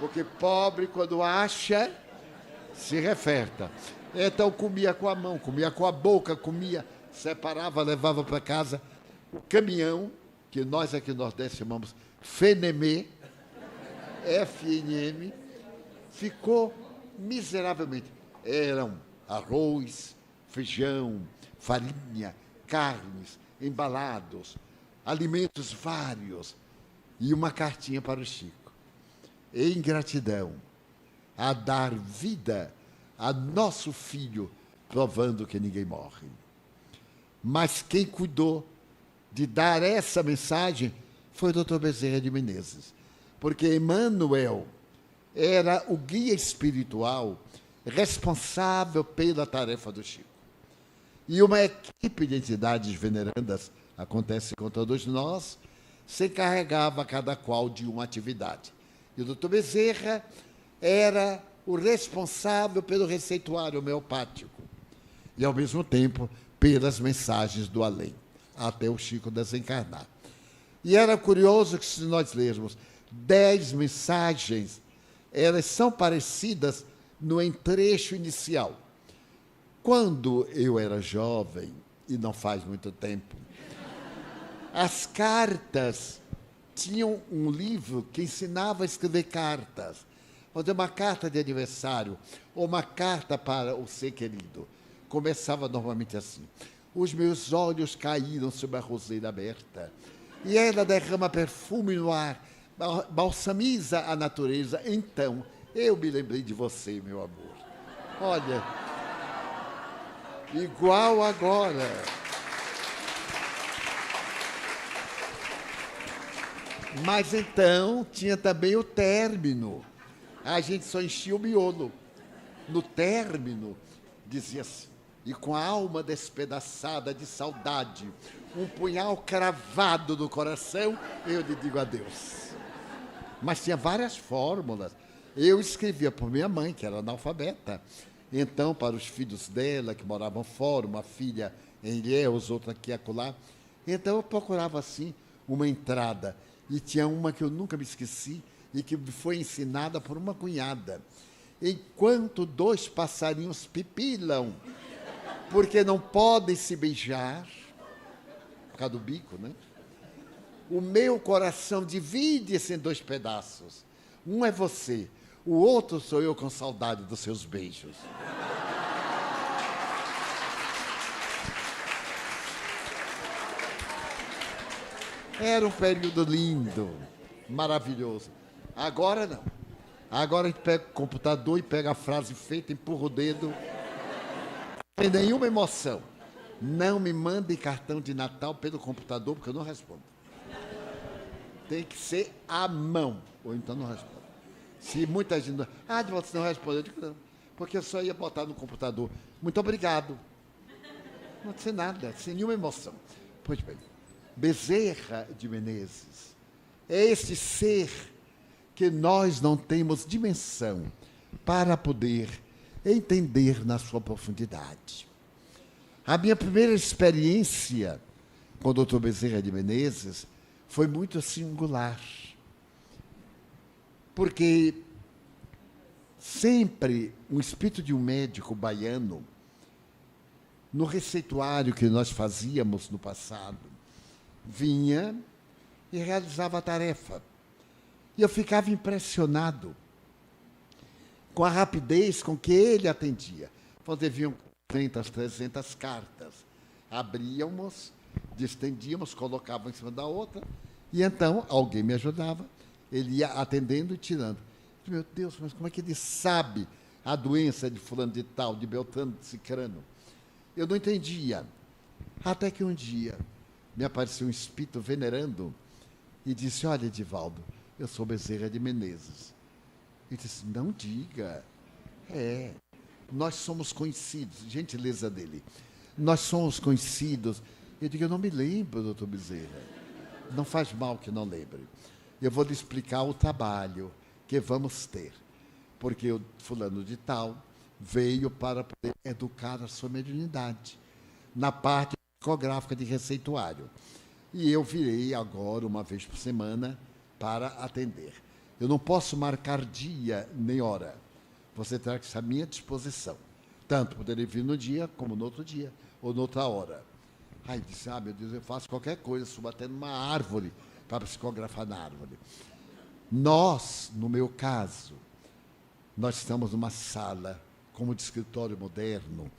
Porque pobre, quando acha, se referta. Então comia com a mão, comia com a boca, comia, separava, levava para casa. O caminhão, que nós aqui no Nordeste chamamos FNM, FNM, ficou miseravelmente. Eram arroz, feijão, farinha, carnes, embalados, alimentos vários, e uma cartinha para o Chico. Em gratidão a dar vida a nosso filho, provando que ninguém morre. Mas quem cuidou de dar essa mensagem foi o doutor Bezerra de Menezes, porque Emmanuel era o guia espiritual responsável pela tarefa do Chico. E uma equipe de entidades venerandas, acontece com todos nós, se encarregava cada qual de uma atividade. E o doutor Bezerra era o responsável pelo receituário homeopático e, ao mesmo tempo, pelas mensagens do além, até o Chico desencarnar. E era curioso que, se nós lermos 10 mensagens, elas são parecidas no entrecho inicial. Quando eu era jovem, e não faz muito tempo, as cartas tinham um livro que ensinava a escrever cartas. Fazer uma carta de aniversário, ou uma carta para o ser querido. Começava normalmente assim: os meus olhos caíram sobre a roseira aberta, e ela derrama perfume no ar, balsamiza a natureza. Então, eu me lembrei de você, meu amor. Olha, igual agora. Mas então tinha também o término. A gente só enchia o miolo. No término, dizia-se, e com a alma despedaçada de saudade, um punhal cravado no coração, eu lhe digo adeus. Mas tinha várias fórmulas. Eu escrevia por minha mãe, que era analfabeta. Então, para os filhos dela, que moravam fora, uma filha em Ilhéus, outra aqui e acolá. Então, eu procurava, assim, uma entrada. E tinha uma que eu nunca me esqueci e que me foi ensinada por uma cunhada. Enquanto dois passarinhos pipilam, porque não podem se beijar, por causa do bico, né? O meu coração divide-se em dois pedaços. Um é você, o outro sou eu com saudade dos seus beijos. Era um período lindo, maravilhoso. Agora não. Agora a gente pega o computador e pega a frase feita, empurra o dedo. Não tem nenhuma emoção. Não me mandem cartão de Natal pelo computador, porque eu não respondo. Tem que ser à mão, ou então não respondo. Se muita gente... você não respondeu, eu digo não, porque eu só ia botar no computador. Muito obrigado. Não sei nada, sem nenhuma emoção. Pois bem, Bezerra de Menezes é esse ser que nós não temos dimensão para poder entender na sua profundidade. A minha primeira experiência com o Dr. Bezerra de Menezes foi muito singular, porque sempre um espírito de um médico baiano, no receituário que nós fazíamos no passado, vinha e realizava a tarefa. E eu ficava impressionado com a rapidez com que ele atendia. Vinham 200, 300 cartas. Abríamos, distendíamos, colocávamos em cima da outra, e então alguém me ajudava, ele ia atendendo e tirando. Meu Deus, mas como é que ele sabe a doença de fulano de tal, de Beltrano de Cicrano? Eu não entendia. Até que um dia me apareceu um espírito venerando e disse: olha, Edivaldo, eu sou Bezerra de Menezes. Ele disse: não diga. Nós somos conhecidos, gentileza dele. Nós somos conhecidos. Eu digo: eu não me lembro, doutor Bezerra. Não faz mal que não lembre. Eu vou lhe explicar o trabalho que vamos ter. Porque o fulano de tal veio para poder educar a sua mediunidade na parte psicográfica de receituário. E eu virei agora, uma vez por semana, para atender. Eu não posso marcar dia nem hora. Você terá que estar à minha disposição. Tanto poderei vir no dia, como no outro dia, ou noutra hora. Aí disse: meu Deus, eu faço qualquer coisa, subo até numa árvore para psicografar na árvore. Nós, no meu caso, nós estamos numa sala, como de escritório moderno,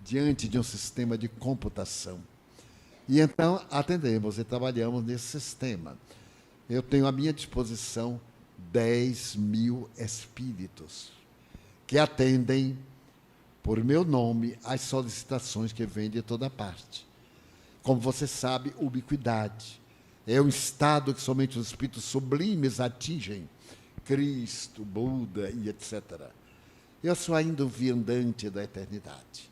diante de um sistema de computação. E então atendemos e trabalhamos nesse sistema. Eu tenho à minha disposição 10.000 espíritos que atendem por meu nome as solicitações que vêm de toda parte. Como você sabe, ubiquidade é um estado que somente os espíritos sublimes atingem, Cristo, Buda e etc. Eu sou ainda um viandante da eternidade,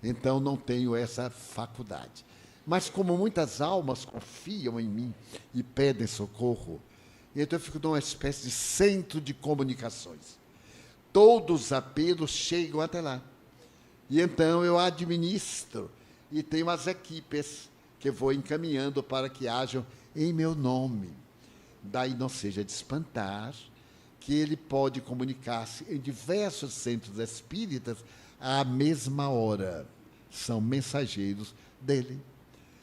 então não tenho essa faculdade. Mas como muitas almas confiam em mim e pedem socorro, então eu fico numa espécie de centro de comunicações. Todos os apelos chegam até lá. E então eu administro e tenho as equipes que vou encaminhando para que hajam em meu nome. Daí não seja de espantar que ele pode comunicar-se em diversos centros espíritas à mesma hora. São mensageiros dele.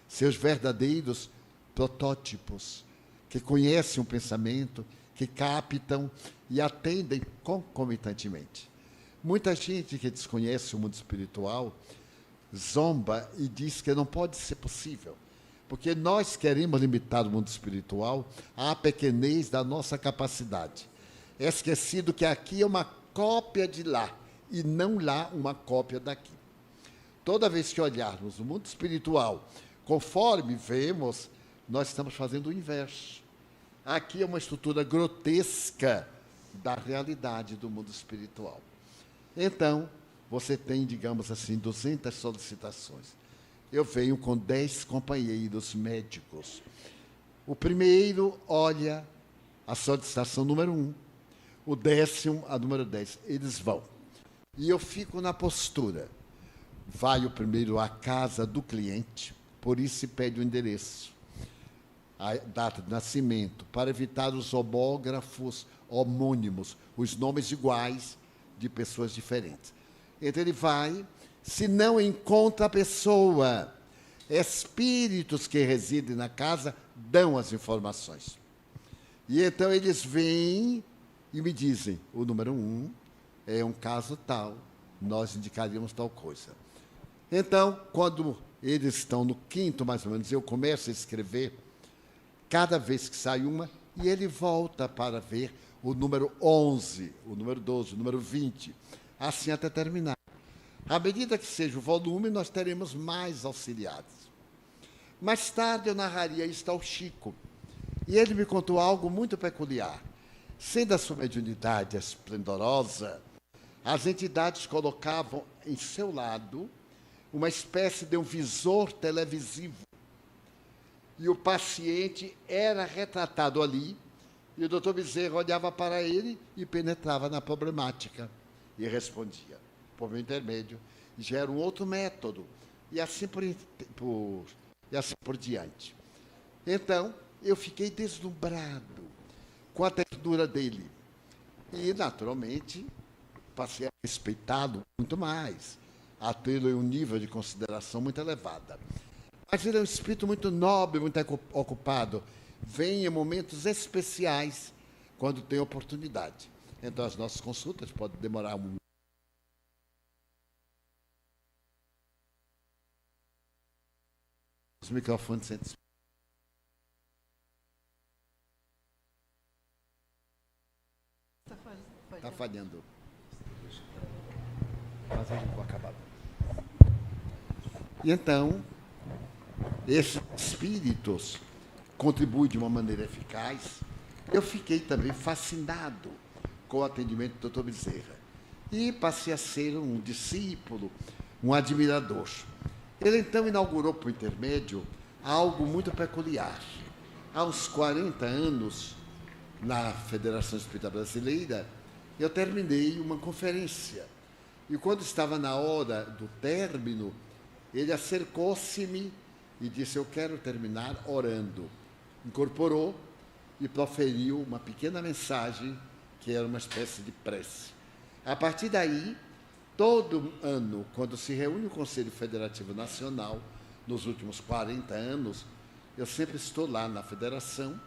Seus verdadeiros protótipos, que conhecem o pensamento, que captam e atendem concomitantemente. Muita gente que desconhece o mundo espiritual zomba e diz que não pode ser possível, Porque nós queremos limitar o mundo espiritual à pequenez da nossa capacidade. É esquecido que aqui é uma cópia de lá, e não lá uma cópia daqui. Toda vez que olharmos o mundo espiritual, conforme vemos, nós estamos fazendo o inverso. Aqui é uma estrutura grotesca da realidade do mundo espiritual. Então, você tem, digamos assim, 200 solicitações. Eu venho com 10 companheiros médicos. O primeiro olha a solicitação número 1, o 10º, a número 10. Eles vão. E eu fico na postura. Vai o primeiro à casa do cliente, por isso se pede o endereço, a data de nascimento, para evitar os homógrafos homônimos, os nomes iguais de pessoas diferentes. Então ele vai, se não encontra a pessoa, espíritos que residem na casa dão as informações. E então eles vêm e me dizem, o número 1 é um caso tal, nós indicaríamos tal coisa. Então, quando eles estão no 5º, mais ou menos, eu começo a escrever, cada vez que sai uma, e ele volta para ver o número 11, o número 12, o número 20, assim até terminar. À medida que seja o volume, nós teremos mais auxiliares. Mais tarde eu narraria isso ao Chico, e ele me contou algo muito peculiar. Sendo a sua mediunidade esplendorosa, as entidades colocavam em seu lado uma espécie de um visor televisivo. E o paciente era retratado ali, e o doutor Bezerra olhava para ele e penetrava na problemática e respondia, por meu intermédio. Já era um outro método, e assim por diante. Então, eu fiquei deslumbrado com a ternura dele. E, naturalmente, passei a respeitá-lo muito mais, a tê-lo em um nível de consideração muito elevada. Mas ele é um espírito muito nobre, muito ocupado. Vem em momentos especiais, quando tem oportunidade. Então, as nossas consultas podem demorar um... Os microfones sentem... Está falhando. Mas eu vou acabar. E então, esses espíritos contribuem de uma maneira eficaz. Eu fiquei também fascinado com o atendimento do Dr. Bezerra. E passei a ser um discípulo, um admirador. Ele então inaugurou, por intermédio, algo muito peculiar. Aos 40 anos, na Federação Espírita Brasileira, eu terminei uma conferência. E quando estava na hora do término, ele acercou-se-me e disse, eu quero terminar orando. Incorporou e proferiu uma pequena mensagem, que era uma espécie de prece. A partir daí, todo ano, quando se reúne o Conselho Federativo Nacional, nos últimos 40 anos, eu sempre estou lá na federação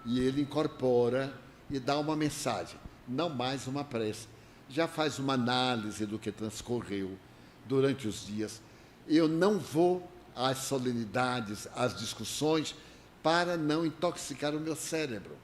e ele incorpora e dá uma mensagem, não mais uma prece. Já faz uma análise do que transcorreu durante os dias. Eu não vou às solenidades, às discussões, para não intoxicar o meu cérebro.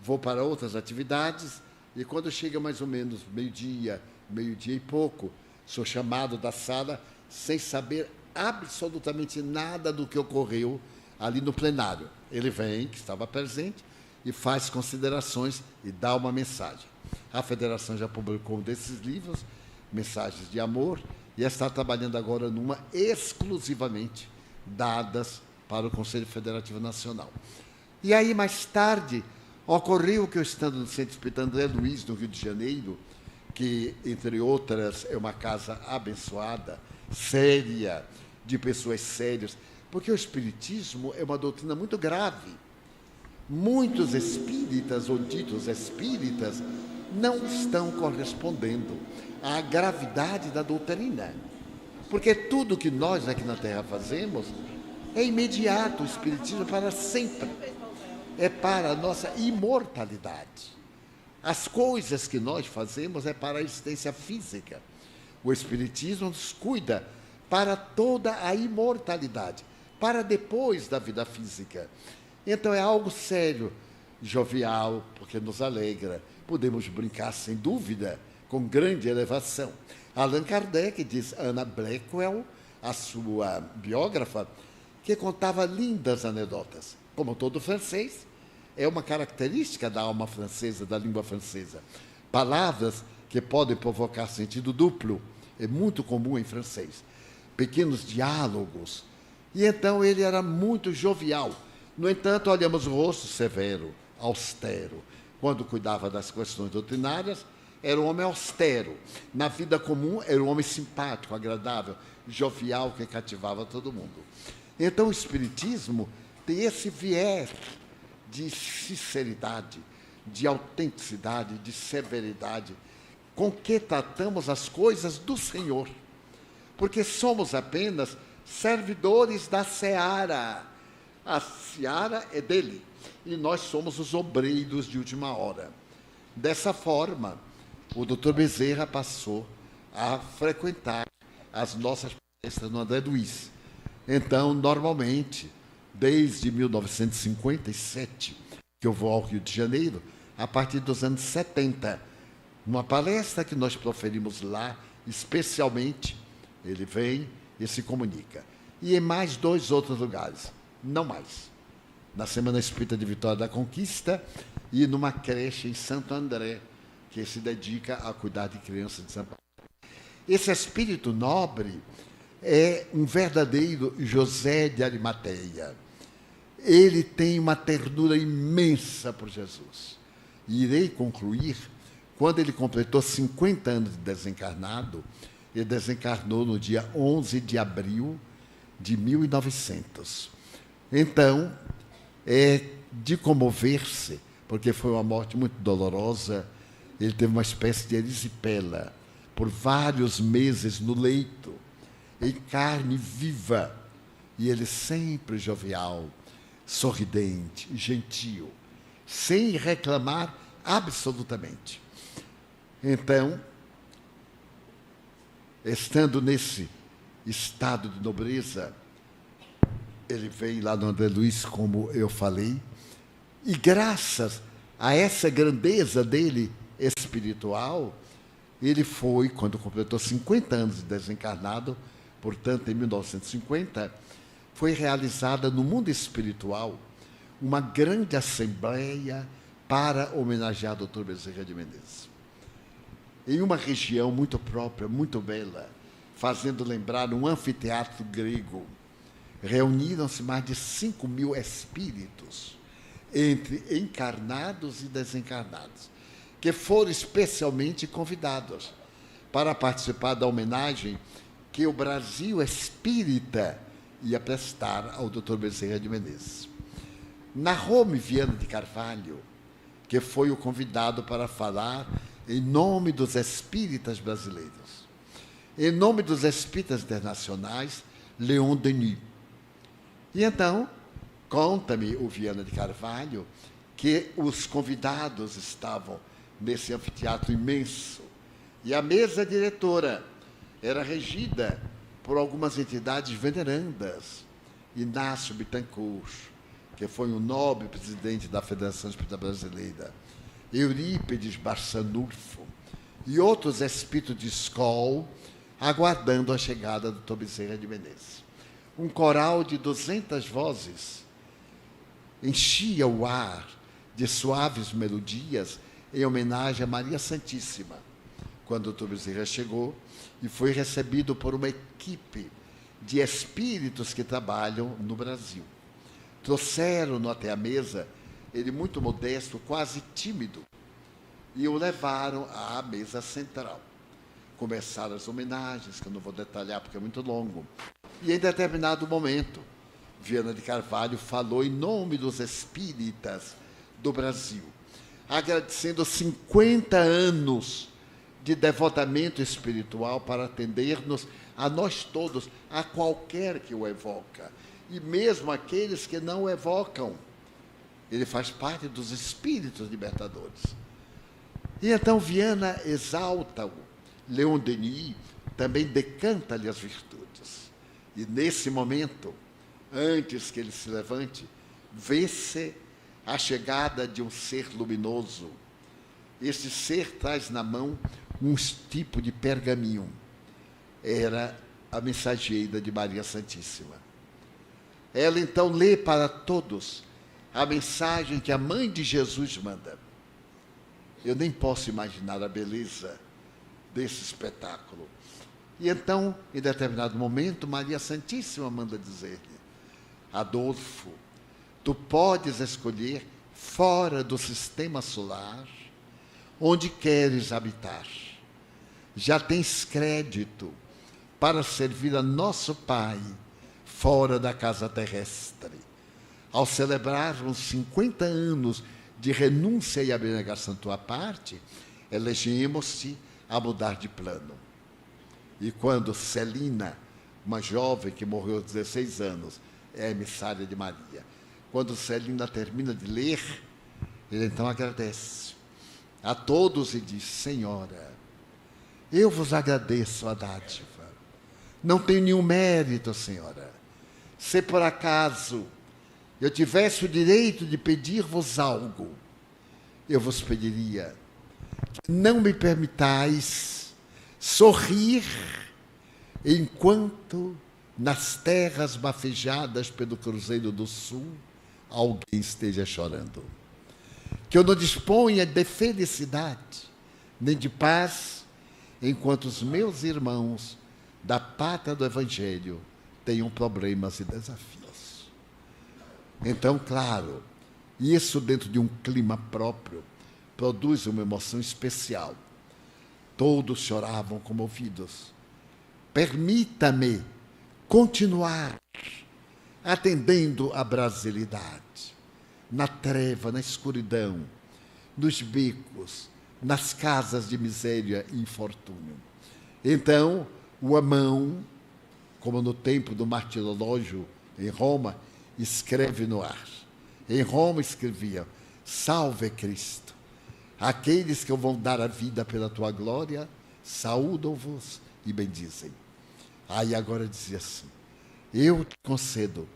Vou para outras atividades e quando chega mais ou menos meio-dia e pouco, sou chamado da sala sem saber absolutamente nada do que ocorreu ali no plenário. Ele vem, que estava presente, e faz considerações e dá uma mensagem. A Federação já publicou um desses livros, Mensagens de Amor, e está trabalhando agora numa exclusivamente dadas para o Conselho Federativo Nacional. E aí, mais tarde, ocorreu que eu estando no Centro Espírita André Luiz, no Rio de Janeiro, que, entre outras, é uma casa abençoada, séria, de pessoas sérias, porque o Espiritismo é uma doutrina muito grave. Muitos espíritas, ou ditos espíritas, não estão correspondendo à gravidade da doutrina. Porque tudo que nós aqui na Terra fazemos é imediato, o Espiritismo é para sempre. É para a nossa imortalidade. As coisas que nós fazemos é para a existência física. O Espiritismo nos cuida para toda a imortalidade, para depois da vida física. Então é algo sério, jovial, porque nos alegra. Podemos brincar, sem dúvida, com grande elevação. Allan Kardec diz, Anna Blackwell, a sua biógrafa, que contava lindas anedotas. Como todo francês, é uma característica da alma francesa, da língua francesa. Palavras que podem provocar sentido duplo, é muito comum em francês. Pequenos diálogos. E então ele era muito jovial. No entanto, olhamos o rosto severo, austero. Quando cuidava das questões doutrinárias, era um homem austero. Na vida comum, era um homem simpático, agradável, jovial, que cativava todo mundo. Então, o Espiritismo tem esse viés de sinceridade, de autenticidade, de severidade, com que tratamos as coisas do Senhor. Porque somos apenas servidores da seara. A seara é dele. E nós somos os obreiros de última hora. Dessa forma, o Dr. Bezerra passou a frequentar as nossas palestras no André Luiz. Então, normalmente, desde 1957, que eu vou ao Rio de Janeiro, a partir dos anos 70, uma palestra que nós proferimos lá, especialmente, ele vem e se comunica. E em mais 2 outros lugares, não mais. Na Semana Espírita de Vitória da Conquista e numa creche em Santo André, que se dedica a cuidar de crianças de São Paulo. Esse espírito nobre é um verdadeiro José de Arimateia. Ele tem uma ternura imensa por Jesus. E irei concluir, quando ele completou 50 anos de desencarnado, ele desencarnou no dia 11 de abril de 1900. Então, é de comover-se, porque foi uma morte muito dolorosa. Ele teve uma espécie de erisipela por vários meses no leito, em carne viva, e ele sempre jovial, sorridente, gentil, sem reclamar absolutamente. Então, estando nesse estado de nobreza, ele vem lá no André Luiz, como eu falei, e graças a essa grandeza dele espiritual, ele foi, quando completou 50 anos de desencarnado, portanto, em 1950, foi realizada no mundo espiritual uma grande assembleia para homenagear o Dr. Bezerra de Menezes. Em uma região muito própria, muito bela, fazendo lembrar um anfiteatro grego, reuniram-se mais de 5.000 espíritos, entre encarnados e desencarnados, que foram especialmente convidados para participar da homenagem que o Brasil espírita ia prestar ao Dr. Bezerra de Menezes. Narrou-me Viana de Carvalho, que foi o convidado para falar em nome dos espíritas brasileiros. Em nome dos espíritas internacionais, Leon Denis. E então, conta-me o Viana de Carvalho que os convidados estavam nesse anfiteatro imenso e a mesa diretora era regida por algumas entidades venerandas. Inácio Bittencourt, que foi um nobre presidente da Federação Espírita Brasileira, Eurípides Barçanufo e outros espíritos de escola aguardando a chegada do Dr. Bezerra de Menezes. Um coral de 200 vozes enchia o ar de suaves melodias em homenagem a Maria Santíssima, quando o Dr. Bezerra chegou e foi recebido por uma equipe de espíritos que trabalham no Brasil. Trouxeram-no até a mesa, ele muito modesto, quase tímido, e o levaram à mesa central. Começaram as homenagens, que eu não vou detalhar porque é muito longo. E em determinado momento, Viana de Carvalho falou em nome dos espíritas do Brasil, agradecendo 50 anos de devotamento espiritual para atender-nos a nós todos, a qualquer que o evoca, e mesmo aqueles que não o evocam. Ele faz parte dos espíritos libertadores. E então Viana exalta-o. Leon Denis também decanta-lhe as virtudes. E nesse momento, antes que ele se levante, vê-se a chegada de um ser luminoso. Este ser traz na mão um tipo de pergaminho. Era a mensageira de Maria Santíssima. Ela então lê para todos a mensagem que a mãe de Jesus manda. Eu nem posso imaginar a beleza desse espetáculo. E então, em determinado momento, Maria Santíssima manda dizer-lhe: Adolfo, tu podes escolher fora do sistema solar onde queres habitar. Já tens crédito para servir a nosso Pai fora da casa terrestre. Ao celebrarmos 50 anos de renúncia e abnegação tua parte, elegimos-te a mudar de plano. E quando Celina, uma jovem que morreu aos 16 anos, é emissária de Maria, quando Celina termina de ler, ele então agradece a todos e diz: Senhora, eu vos agradeço a dádiva. Não tenho nenhum mérito, Senhora. Se por acaso eu tivesse o direito de pedir-vos algo, eu vos pediria que não me permitais sorrir enquanto nas terras bafejadas pelo Cruzeiro do Sul alguém esteja chorando. Que eu não disponha de felicidade nem de paz enquanto os meus irmãos da pátria do Evangelho tenham problemas e desafios. Então, claro, isso dentro de um clima próprio produz uma emoção especial. Todos choravam comovidos. Permita-me continuar atendendo à brasilidade, na treva, na escuridão, nos becos, nas casas de miséria e infortúnio. Então, o Amão, como no tempo do martirológio em Roma, escreve no ar. Em Roma escrevia: Salve Cristo, aqueles que vão dar a vida pela tua glória, saúdam-vos e bendizem. Aí agora dizia assim: eu te concedo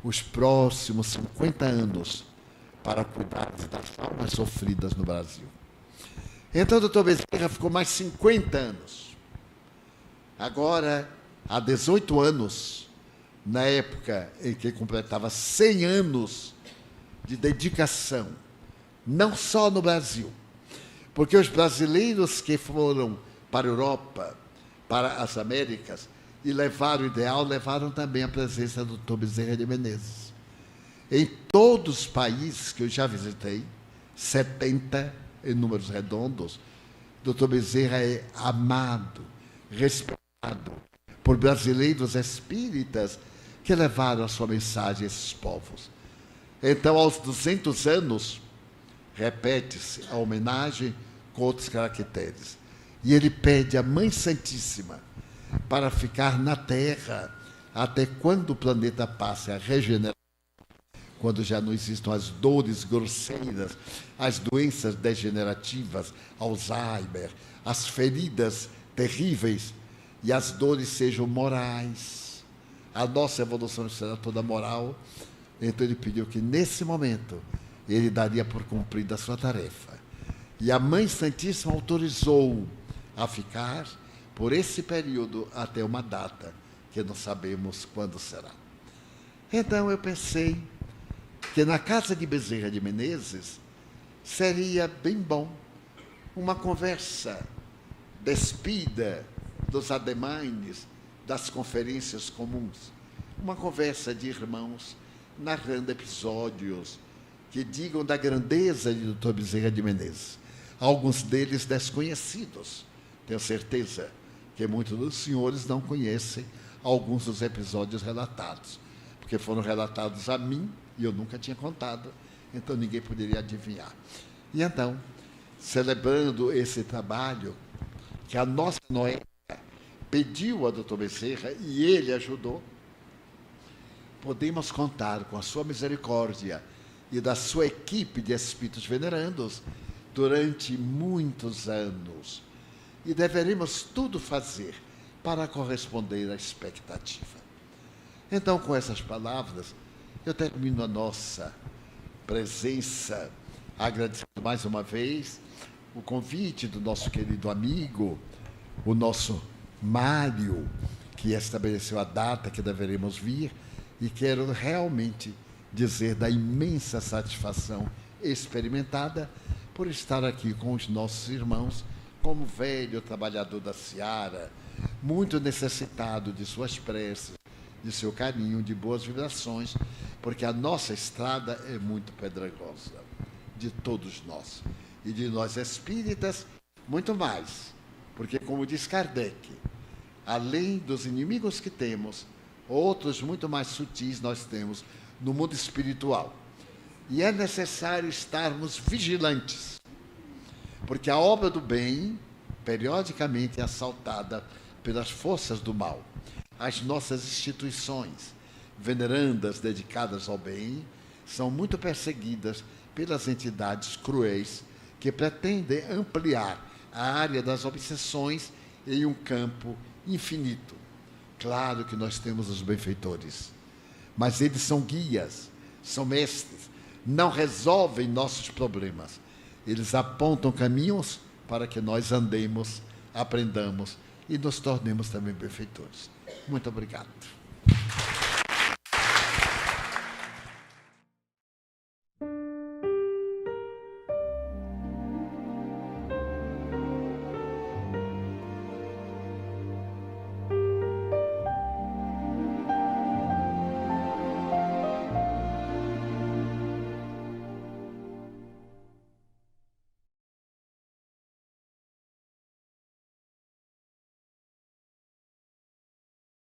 os próximos 50 anos para cuidar das almas sofridas no Brasil. Então o doutor Bezerra ficou mais 50 anos. Agora, há 18 anos, na época em que completava 100 anos de dedicação, não só no Brasil, porque os brasileiros que foram para a Europa, para as Américas, e levaram o ideal, levaram também a presença do Dr. Bezerra de Menezes. Em todos os países que eu já visitei, 70 em números redondos, Dr. Bezerra é amado, respeitado por brasileiros espíritas que levaram a sua mensagem a esses povos. Então, aos 200 anos, repete-se a homenagem com outros caracteres. E ele pede à Mãe Santíssima para ficar na Terra até quando o planeta passe a regenerar, quando já não existam as dores grosseiras, as doenças degenerativas, Alzheimer, as feridas terríveis, e as dores sejam morais. A nossa evolução será toda moral. Então ele pediu que, nesse momento, ele daria por cumprida a sua tarefa. E a Mãe Santíssima autorizou a ficar por esse período até uma data que não sabemos quando será. Então eu pensei que na casa de Bezerra de Menezes seria bem bom uma conversa despida dos ademanes, das conferências comuns, uma conversa de irmãos narrando episódios que digam da grandeza de Dr. Bezerra de Menezes, alguns deles desconhecidos. Tenho certeza que muitos dos senhores não conhecem alguns dos episódios relatados, porque foram relatados a mim e eu nunca tinha contado, então ninguém poderia adivinhar. E então, celebrando esse trabalho que a nossa Noé pediu a Dr. Bezerra e ele ajudou, podemos contar com a sua misericórdia e da sua equipe de espíritos venerandos durante muitos anos. E deveremos tudo fazer para corresponder à expectativa. Então, com essas palavras, eu termino a nossa presença, agradecendo mais uma vez o convite do nosso querido amigo, o nosso Mário, que estabeleceu a data que deveremos vir, e quero realmente dizer da imensa satisfação experimentada por estar aqui com os nossos irmãos, como velho trabalhador da seara, muito necessitado de suas preces, de seu carinho, de boas vibrações, porque a nossa estrada é muito pedregosa, de todos nós. E de nós espíritas, muito mais. Porque, como diz Kardec, além dos inimigos que temos, outros muito mais sutis nós temos no mundo espiritual. E é necessário estarmos vigilantes, porque a obra do bem, periodicamente, é assaltada pelas forças do mal. As nossas instituições venerandas dedicadas ao bem são muito perseguidas pelas entidades cruéis que pretendem ampliar a área das obsessões em um campo infinito. Claro que nós temos os benfeitores, mas eles são guias, são mestres, não resolvem nossos problemas. Eles apontam caminhos para que nós andemos, aprendamos e nos tornemos também benfeitores. Muito obrigado.